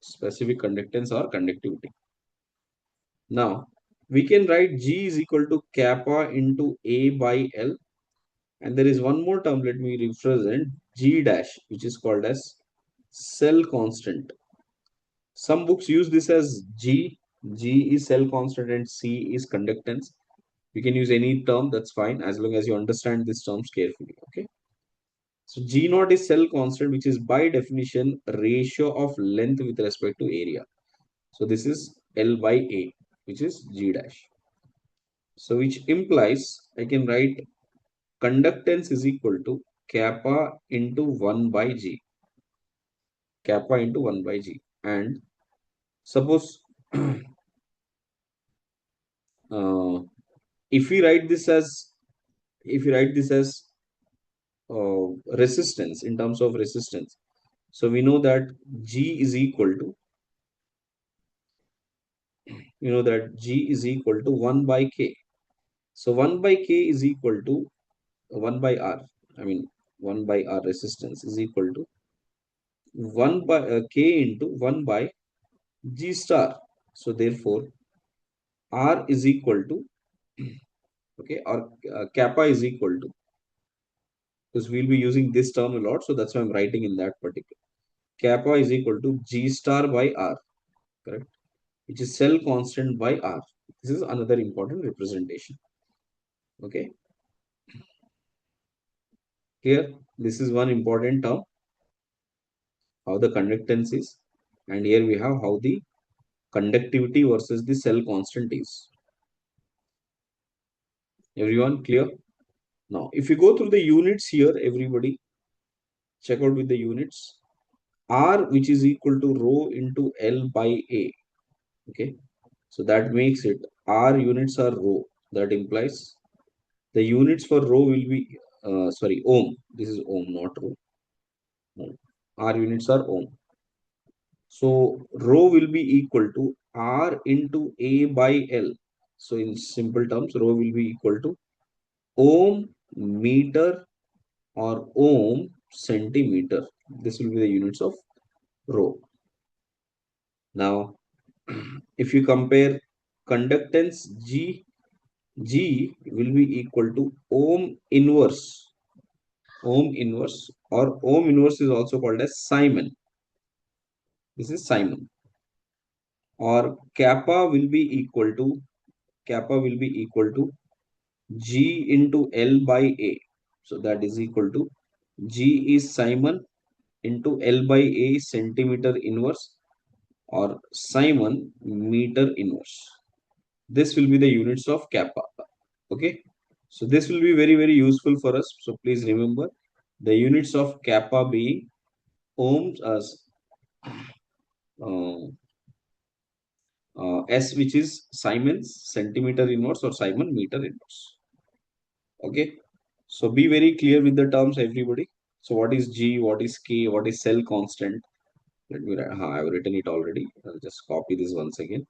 S1: specific conductance or conductivity. Now we can write G is equal to kappa into A by L, and there is one more term, let me represent G dash, which is called as cell constant. Some books use this as G. G is cell constant and C is conductance. You can use any term, that's fine, as long as you understand these terms carefully. Okay. So G naught is cell constant, which is by definition ratio of length with respect to area. So this is L by A, which is G dash. So which implies I can write conductance is equal to kappa into 1 by G. Kappa into 1 by G. And suppose uh, if we write this as, if you write this as resistance, in terms of resistance, so we know that G is equal to, G is equal to 1 by K. So 1 by K is equal to 1 by R. I mean 1 by R resistance is equal to 1 by K into 1 by G star. So therefore R is equal to, okay, or kappa is equal to, because we'll be using this term a lot, so that's why I'm writing in that particular. Kappa is equal to G star by R, correct? Which is cell constant by R. This is another important representation. Okay. Here, this is one important term, how the conductance is. And here we have how the conductivity versus the cell constant is. Everyone clear? Now, if you go through the units here, everybody check out with the units. R, which is equal to rho into L by A. Okay. So that makes it R units are rho. That implies the units for rho will be, sorry, ohm. This is ohm, not rho. No. R units are ohm. So rho will be equal to R into A by L. So in simple terms, rho will be equal to ohm meter or ohm centimeter. This will be the units of rho. Now, if you compare conductance G, G will be equal to ohm inverse. Ohm inverse, or ohm inverse is also called as Simon. This is Simon. Or kappa will be equal to G into L by A. So that is equal to G is Simon into L by A is centimeter inverse or Simon meter inverse. This will be the units of kappa. Okay. So this will be very, very useful for us. So please remember the units of kappa being ohms as uh, S, which is Siemens centimeter inverse or Simon meter inverse. Okay. So be very clear with the terms, everybody. So what is G, what is K, what is cell constant? Let me write, I've written it already. I'll just copy this once again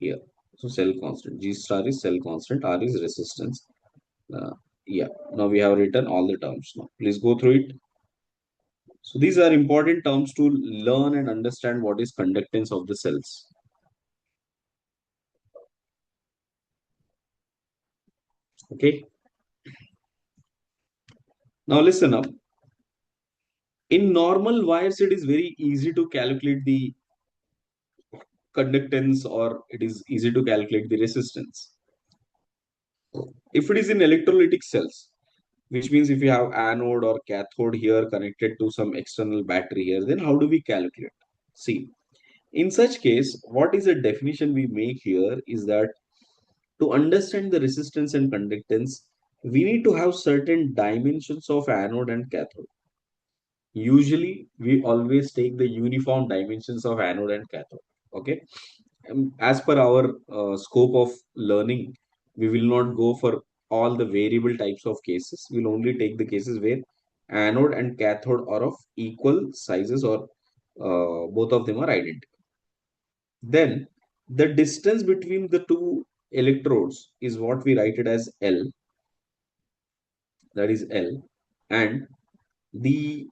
S1: here. So cell constant, G star is cell constant, R is resistance. Uh, yeah, now we have written all the terms. Now please go through it. So these are important terms to learn and understand what is conductance of the cells. Okay. Now listen up. In normal wires, it is very easy to calculate the conductance or it is easy to calculate the resistance. If it is in electrolytic cells, which means if you have anode or cathode here connected to some external battery here, then how do we calculate? See, in such case, what is the definition we make here is that to understand the resistance and conductance, we need to have certain dimensions of anode and cathode. Usually, we always take the uniform dimensions of anode and cathode. Okay. As per our scope of learning, we will not go for all the variable types of cases. We'll only take the cases where anode and cathode are of equal sizes or both of them are identical. Then the distance between the two electrodes is what we write it as L, that is L, and the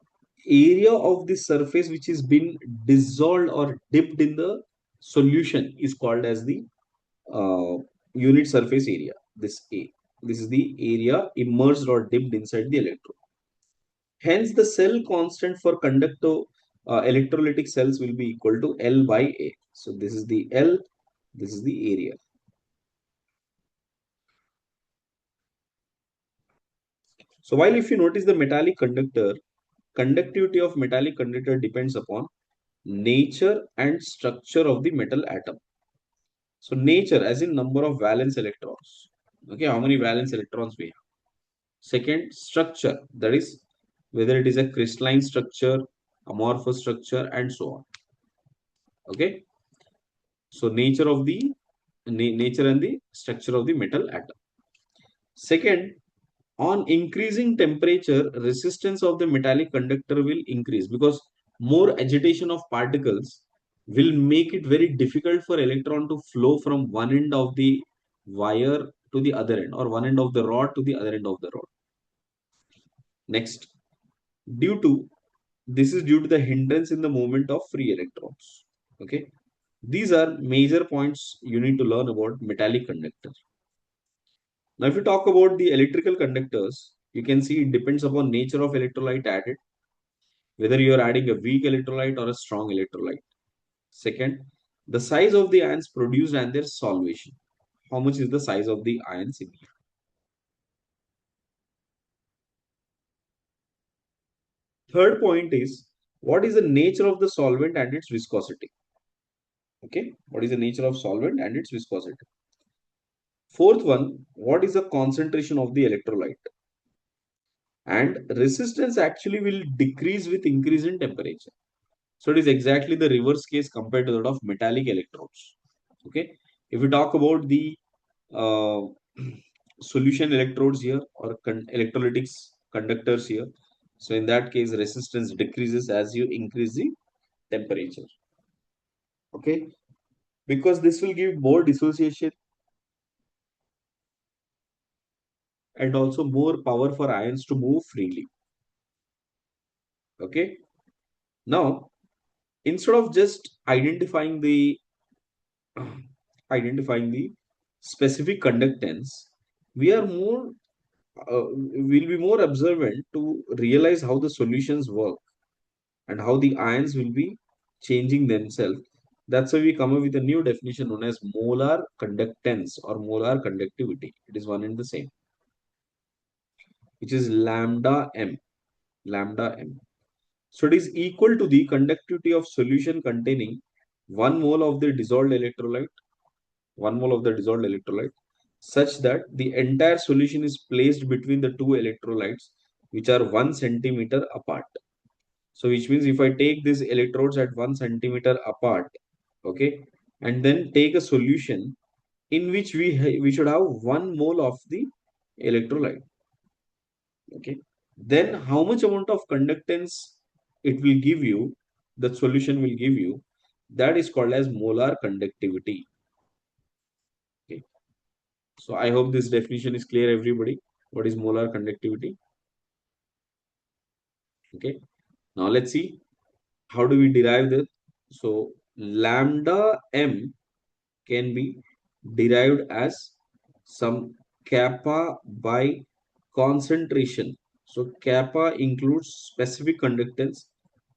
S1: area of the surface which is been dissolved or dipped in the solution is called as the uh, unit surface area. This is the area immersed or dipped inside the electrode. Hence, the cell constant for conductor electrolytic cells will be equal to L by A. So this is the L, this is the area. So while if you notice the metallic conductor, conductivity of metallic conductor depends upon nature and structure of the metal atom. So nature as in number of valence electrons. Okay, how many valence electrons we have. Second, structure, that is whether it is a crystalline structure, amorphous structure, and so on. Okay, so nature and the structure of the metal atom. Second, on increasing temperature, resistance of the metallic conductor will increase because more agitation of particles will make it very difficult for electron to flow from one end of the wire to the other end or one end of the rod to the other end of the rod. Next, due to this is due to the hindrance in the movement of free electrons. Okay, these are major points you need to learn about metallic conductor. Now, if you talk about the electrical conductors, you can see it depends upon nature of electrolyte added, whether you are adding a weak electrolyte or a strong electrolyte. Second, the size of the ions produced and their solvation. How much is the size of the ions in here? Third point is what is the nature of the solvent and its viscosity? Okay, what is the nature of solvent and its viscosity? Fourth one, what is the concentration of the electrolyte? And resistance actually will decrease with increase in temperature. So it is exactly the reverse case compared to that of metallic electrodes. Okay. If we talk about the uh, solution electrodes here or electrolytics conductors here, so in that case, resistance decreases as you increase the temperature. Okay. Because this will give more dissociation and also more power for ions to move freely. Okay. Now, instead of just identifying the specific conductance, we are more will be more observant to realize how the solutions work and how the ions will be changing themselves. That's why we come up with a new definition known as molar conductance or molar conductivity. It is one and the same. which is lambda m. Lambda m. So it is equal to the conductivity of solution containing 1 mole of the dissolved electrolyte, 1 mole of the dissolved electrolyte, such that the entire solution is placed between the two electrolytes which are 1 centimeter apart. So which means if I take these electrodes at 1 centimeter apart, okay, and then take a solution in which we should have 1 mole of the electrolyte, okay, then how much amount of conductance it will give you, the solution will give you, that is called as molar conductivity. Okay, so I hope this definition is clear, everybody. What is molar conductivity? Okay, now let's see how do we derive this. So lambda m can be derived as some kappa by concentration. So kappa includes specific conductance,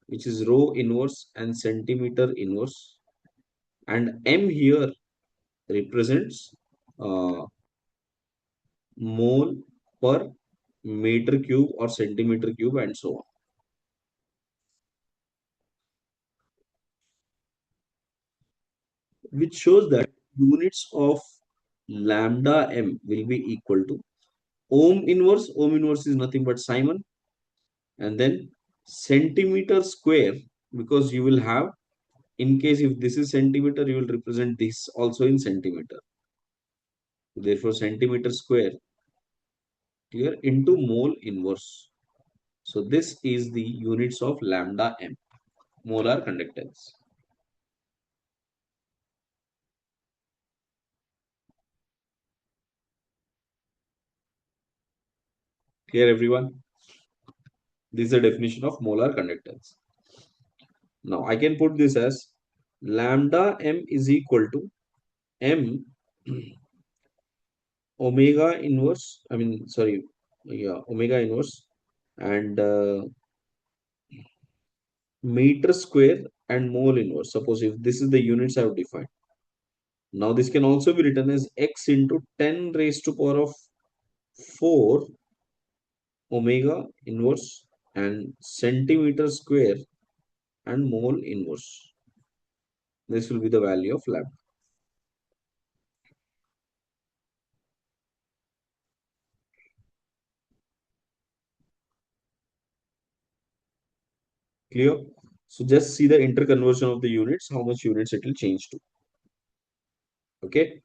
S1: which is rho inverse and centimeter inverse, and m here represents uh, mole per meter cube or centimeter cube and so on, which shows that units of lambda m will be equal to ohm inverse. Ohm inverse is nothing but Simon, and then centimeter square, because you will have, in case if this is centimeter, you will represent this also in centimeter. Therefore, centimeter square here into mole inverse. So this is the units of lambda m, molar conductance. Clear, everyone? This is the definition of molar conductance. Now I can put this as lambda m is equal to m omega inverse. I mean, sorry, yeah, omega inverse and meter square and mole inverse. Suppose if this is the units I have defined. Now this can also be written as x into 10 raised to power of 4 omega inverse and centimeter square and mole inverse. This will be the value of lambda. Clear? So just see the interconversion of the units, how much units it will change to. Okay?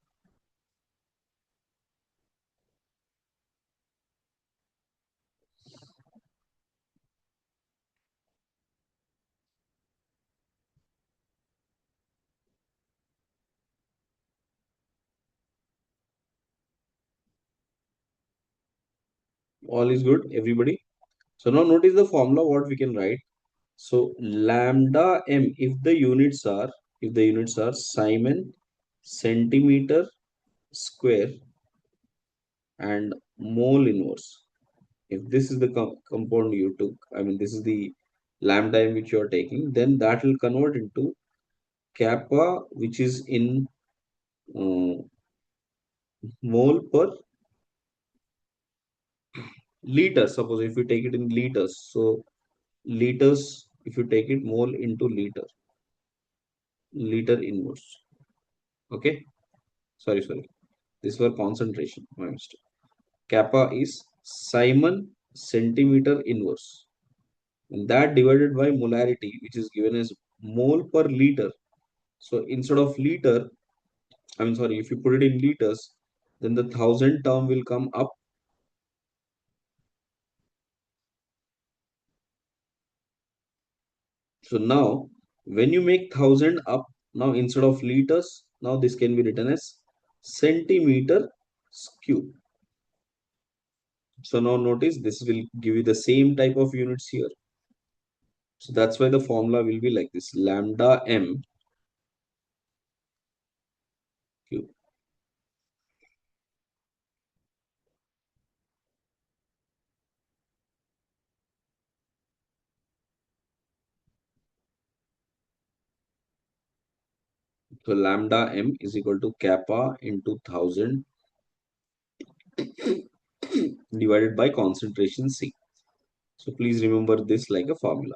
S1: All is good, everybody. So now notice the formula what we can write. So lambda m, if the units are Simon centimeter square and mole inverse. If this is the compound you took, I mean this is the lambda m which you are taking, then that will convert into kappa, which is in uh, mole per liter. Suppose if you take it in liters, so liters, if you take it mole into liter, liter inverse. Okay, sorry, this for concentration, my mistake. Kappa is Simon centimeter inverse, and that divided by molarity, which is given as mole per liter. So instead of liter, I mean, sorry, if you put it in liters, then the thousand term will come up. So now, when you make thousand up, now instead of liters, now this can be written as centimeter cube. So now notice this will give you the same type of units here. So that's why the formula will be like this: lambda m cube. So lambda m is equal to kappa into 1000 divided by concentration C. So please remember this like a formula.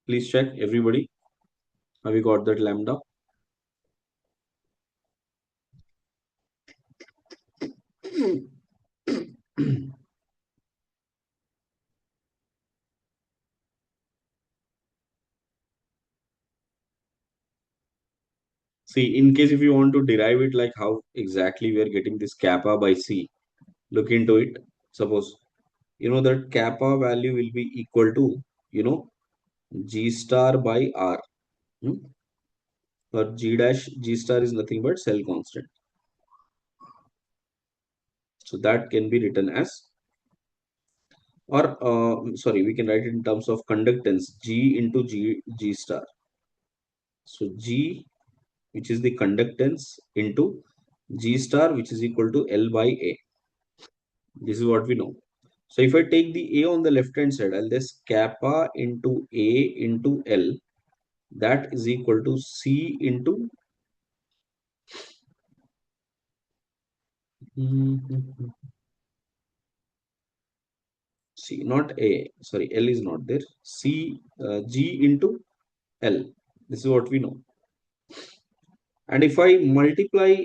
S1: Please check everybody. Have you got that lambda? See, in case if you want to derive it like how exactly we are getting this kappa by C, look into it. Suppose, that kappa value will be equal to, G star by R. Hmm? Or G star is nothing but cell constant. So that can be written as, or sorry, we can write it in terms of conductance, G into G star. So G, which is the conductance, into G star, which is equal to L by A. This is what we know. So if I take the A on the left hand side, I'll just kappa into A into L. That is equal to C into C, not A. Sorry, L is not there. C, G into L. This is what we know. And if I multiply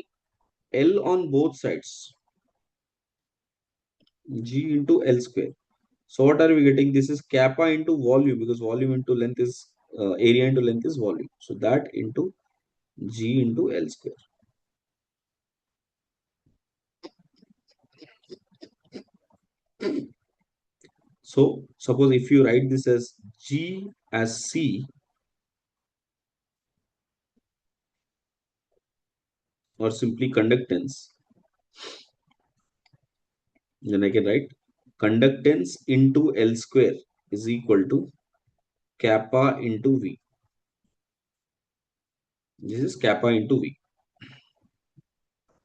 S1: L on both sides, G into L square. So what are we getting? This is kappa into volume, because volume into length is area into length is volume. So that into G into L square. So suppose if you write this as G as C, or simply conductance, then I can write conductance into L square is equal to kappa into V. This is kappa into V.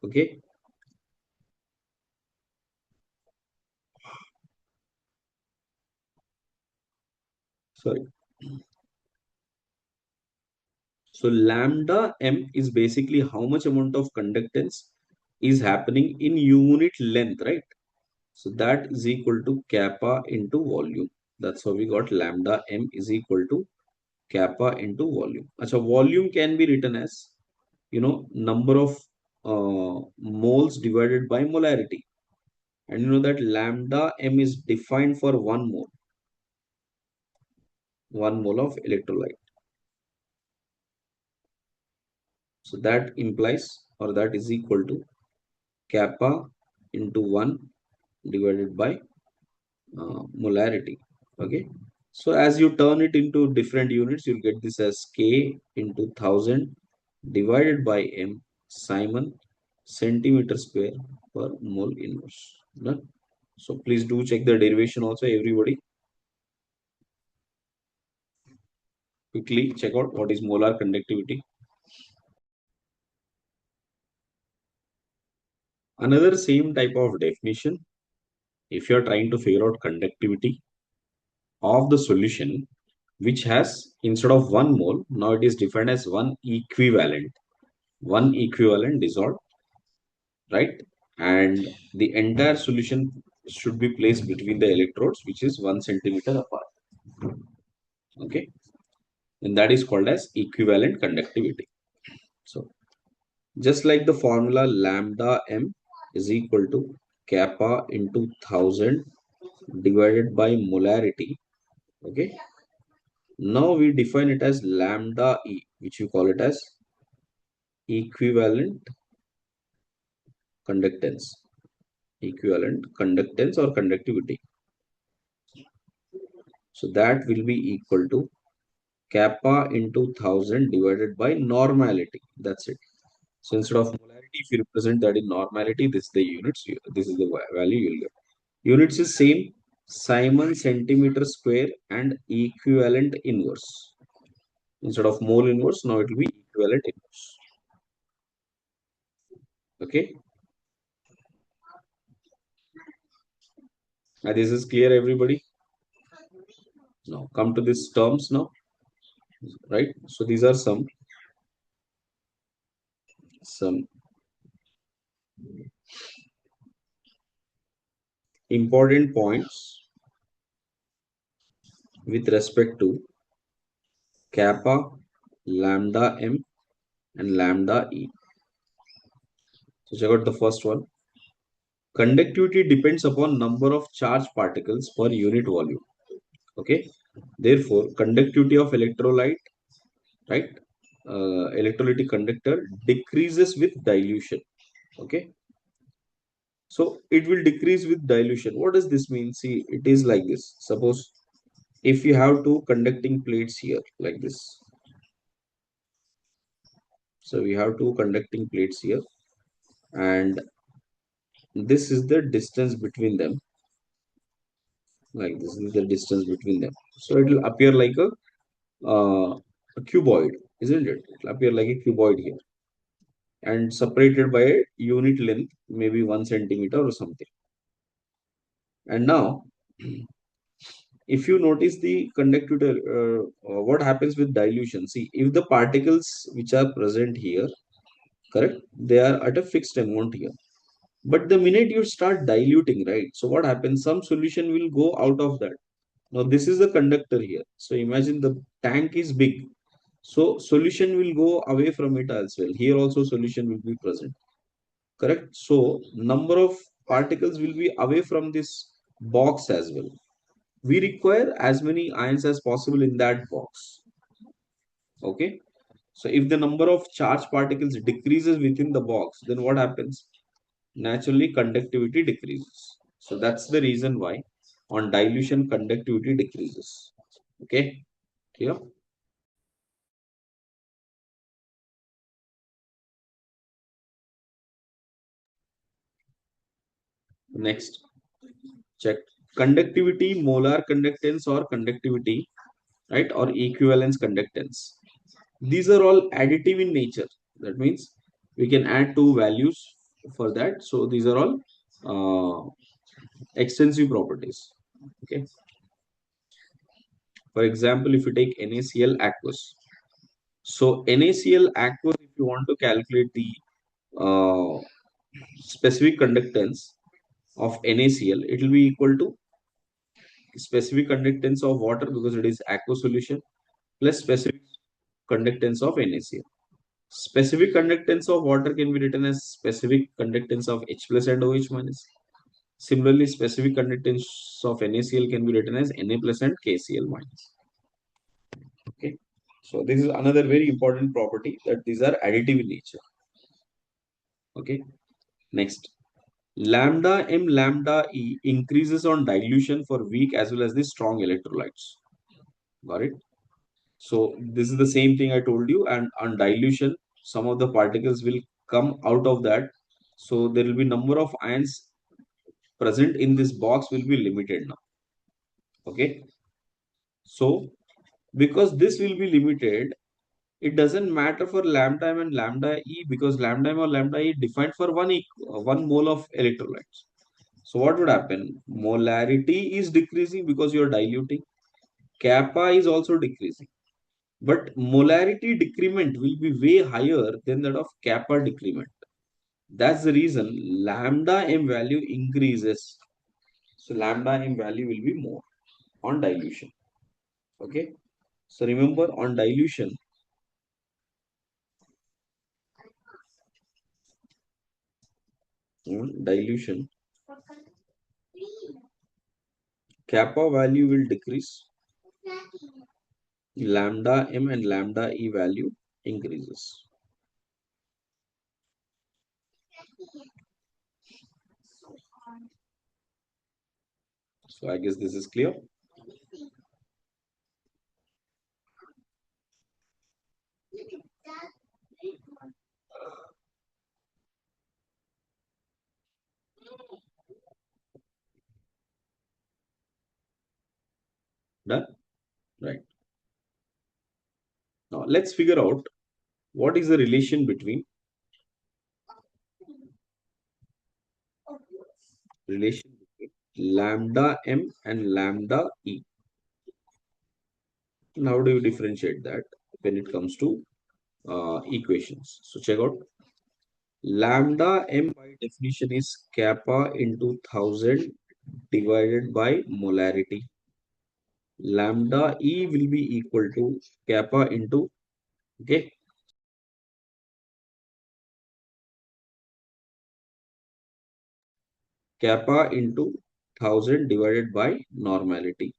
S1: Okay. Sorry. So lambda m is basically how much amount of conductance is happening in unit length, right? So that is equal to kappa into volume. That's how we got lambda m is equal to kappa into volume. So volume can be written as, number of moles divided by molarity. And you know that lambda m is defined for 1 mole of electrolyte. So that implies, or that is equal to kappa into 1 divided by molarity. Okay. So as you turn it into different units, you'll get this as K into 1000 divided by M Simon centimeter square per mole inverse. Done. So please do check the derivation also, everybody. Quickly check out what is molar conductivity. Another same type of definition, if you are trying to figure out conductivity of the solution, which has, instead of 1 mole, now it is defined as 1 equivalent dissolved, right? And the entire solution should be placed between the electrodes, which is 1 centimeter apart. Okay. And that is called as equivalent conductivity. So just like the formula lambda m is equal to kappa into 1000 divided by molarity. Okay. Now we define it as lambda e, which you call it as equivalent conductance. Equivalent conductance or conductivity. So that will be equal to kappa into 1000 divided by normality. That's it. So instead of molarity, if you represent that in normality, this is the units. This is the value you'll get. Units is same. Simon centimeter square and equivalent inverse. Instead of mole inverse, now it will be equivalent inverse. Okay. This is clear, everybody. Now come to these terms now, right? So these are some. some important points with respect to kappa, lambda m, and lambda e. So check out the first one. Conductivity depends upon number of charged particles per unit volume. Okay. Therefore, conductivity of electrolyte, right? Electrolytic conductor decreases with dilution. Okay. So it will decrease with dilution. What does this mean? See, it is like this. Suppose if you have two conducting plates here, like this. So we have two conducting plates here, and this is the distance between them. Like this is the distance between them. So it will appear like a cuboid, isn't it? It will appear like a cuboid here, and separated by a unit length, maybe 1 centimeter or something. And now, if you notice the conductivity, what happens with dilution? See, if the particles which are present here, correct, they are at a fixed amount here. But the minute you start diluting, right? So what happens? Some solution will go out of that. Now this is the conductor here. So imagine the tank is big. So solution will go away from it as well. Here also solution will be present. Correct? So number of particles will be away from this box as well. We require as many ions as possible in that box. Okay. So if the number of charged particles decreases within the box, then what happens? Naturally, conductivity decreases. So that's the reason why on dilution conductivity decreases. Okay. Clear? Next, check conductivity, molar conductance or conductivity, right? Or equivalence conductance. These are all additive in nature. That means we can add two values for that. So these are all extensive properties. Okay. For example, if you take NaCl aqueous. So NaCl aqueous, if you want to calculate the uh, specific conductance of NaCl, it will be equal to specific conductance of water because it is aqueous solution plus specific conductance of NaCl. Specific conductance of water can be written as specific conductance of H plus and OH minus. Similarly, specific conductance of NaCl can be written as Na plus and KCl minus. Okay. So this is another very important property that these are additive in nature. Okay. Next. Lambda M lambda E increases on dilution for weak as well as the strong electrolytes. Got it? So this is the same thing I told you, and on dilution, some of the particles will come out of that. So there will be number of ions present in this box will be limited now. Okay. So because this will be limited, it doesn't matter for lambda m and lambda e because lambda m or lambda e defined for one mole of electrolytes. So what would happen? Molarity is decreasing because you are diluting. Kappa is also decreasing. But molarity decrement will be way higher than that of kappa decrement. That's the reason lambda m value increases. So lambda m value will be more on dilution. Okay. So remember on dilution, kappa value will decrease, lambda m and lambda e value increases. So I guess this is clear. Done? Right. Now let's figure out what is the relation between relation between lambda m and lambda e. And how do you differentiate that when it comes to equations? So check out. Lambda m by definition is kappa into 1000 divided by molarity. Lambda E will be equal to kappa into, okay, kappa into 1000 divided by normality.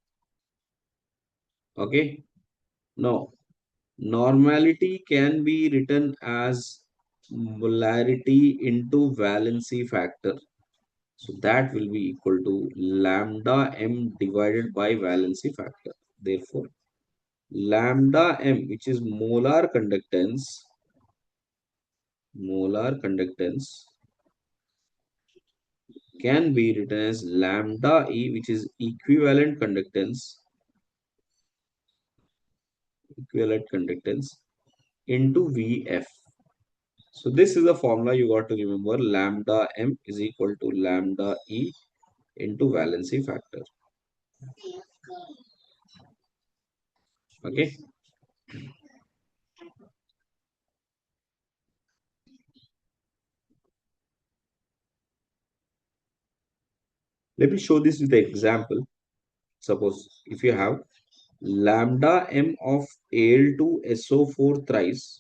S1: Okay. Now, normality can be written as molarity into valency factor. So that will be equal to lambda m divided by valency factor. Therefore, lambda m, which is molar conductance can be written as lambda E, which is equivalent conductance into Vf. So this is the formula you got to remember. Lambda m is equal to lambda E into valency factor. Okay. Let me show this with the example. Suppose if you have lambda m of Al2SO4 thrice,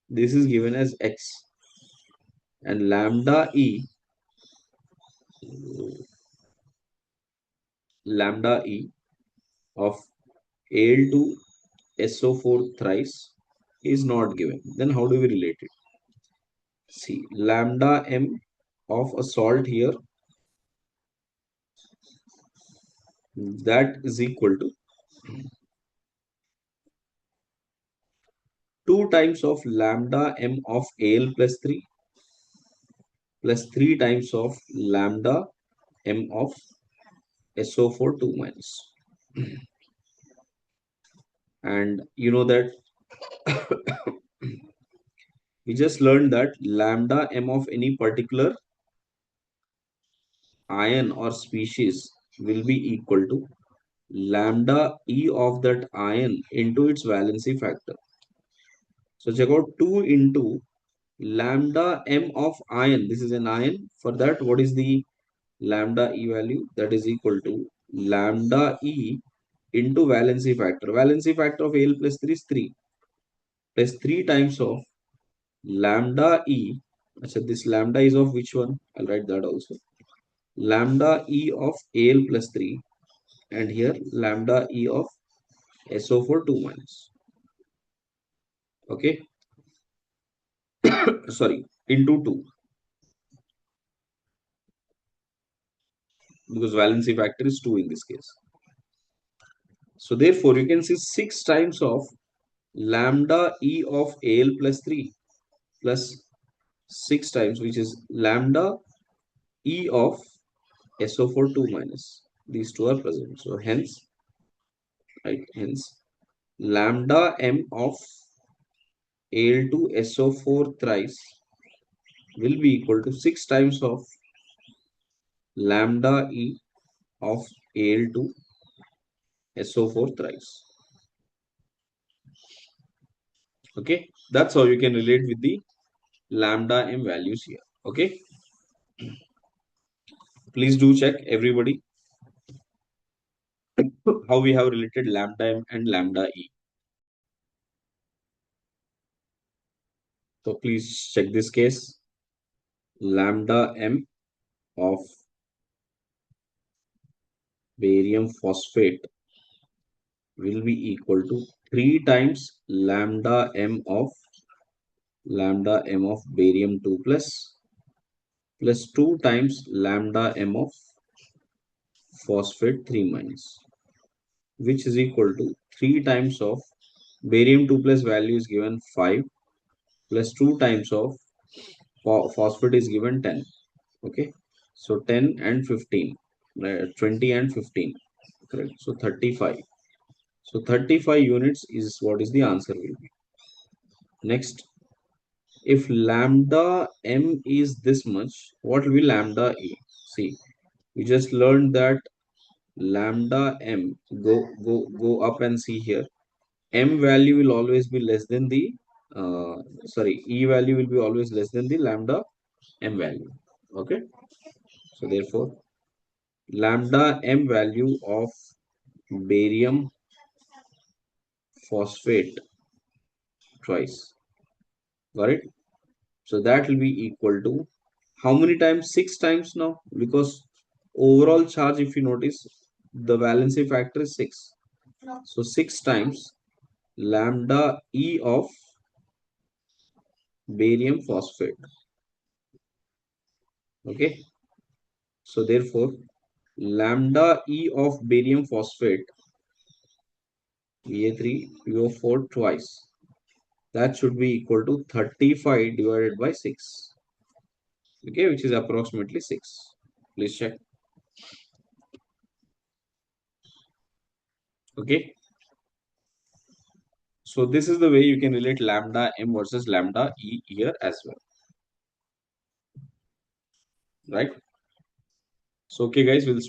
S1: this is given as X, and lambda E of Al2SO4 thrice is not given. Then how do we relate it? See, lambda m of a salt here, that is equal to 2 times of lambda m of Al plus 3 plus 3 times of lambda m of SO4 2 minus. And you know that we just learned that lambda m of any particular ion or species will be equal to lambda E of that ion into its valency factor. So check out 2 into lambda m of ion. This is an ion. For that, what is the lambda E value? That is equal to lambda E into valency factor. Valency factor of Al plus 3 is 3 plus 3 times of lambda E. So this lambda is of which one? I'll write that also. Lambda E of Al plus 3 and here lambda E of SO4 2 minus. Okay. Sorry, into 2 because valency factor is 2 in this case. So therefore you can see 6 times of lambda E of Al plus 3 plus 6 times, which is lambda E of SO4 2 minus. These two are present. So hence lambda m of Al2SO4 thrice will be equal to 6 times of lambda E of Al2SO4 thrice. Okay, that's how you can relate with the lambda m values here. Okay, please do check everybody how we have related lambda m and lambda E. So please check this case. Lambda m of barium phosphate will be equal to 3 times lambda m of barium 2 plus 2 times lambda m of phosphate 3 minus, which is equal to 3 times of barium 2 plus value is given 5 plus 2 times of phosphate is given 10. Okay, so 10 and 15, 20 and 15, correct? So 35. So 35 units is what is the answer will be. Next, if lambda m is this much, what will be lambda e? See, we just learned that lambda m, go up and see here. M value will always be less than the sorry, E value will be always less than the lambda M value. Okay. So therefore, lambda M value of barium phosphate twice. Got it? So that will be equal to how many times? 6 times now, because overall charge, if you notice, the valency factor is 6. So 6 times lambda E of barium phosphate. Okay. So therefore, lambda E of barium phosphate, Va3, PO4 twice. That should be equal to 35 divided by 6. Okay, which is approximately 6. Please check. Okay. So this is the way you can relate lambda M versus lambda E here as well. Right. So okay guys, we'll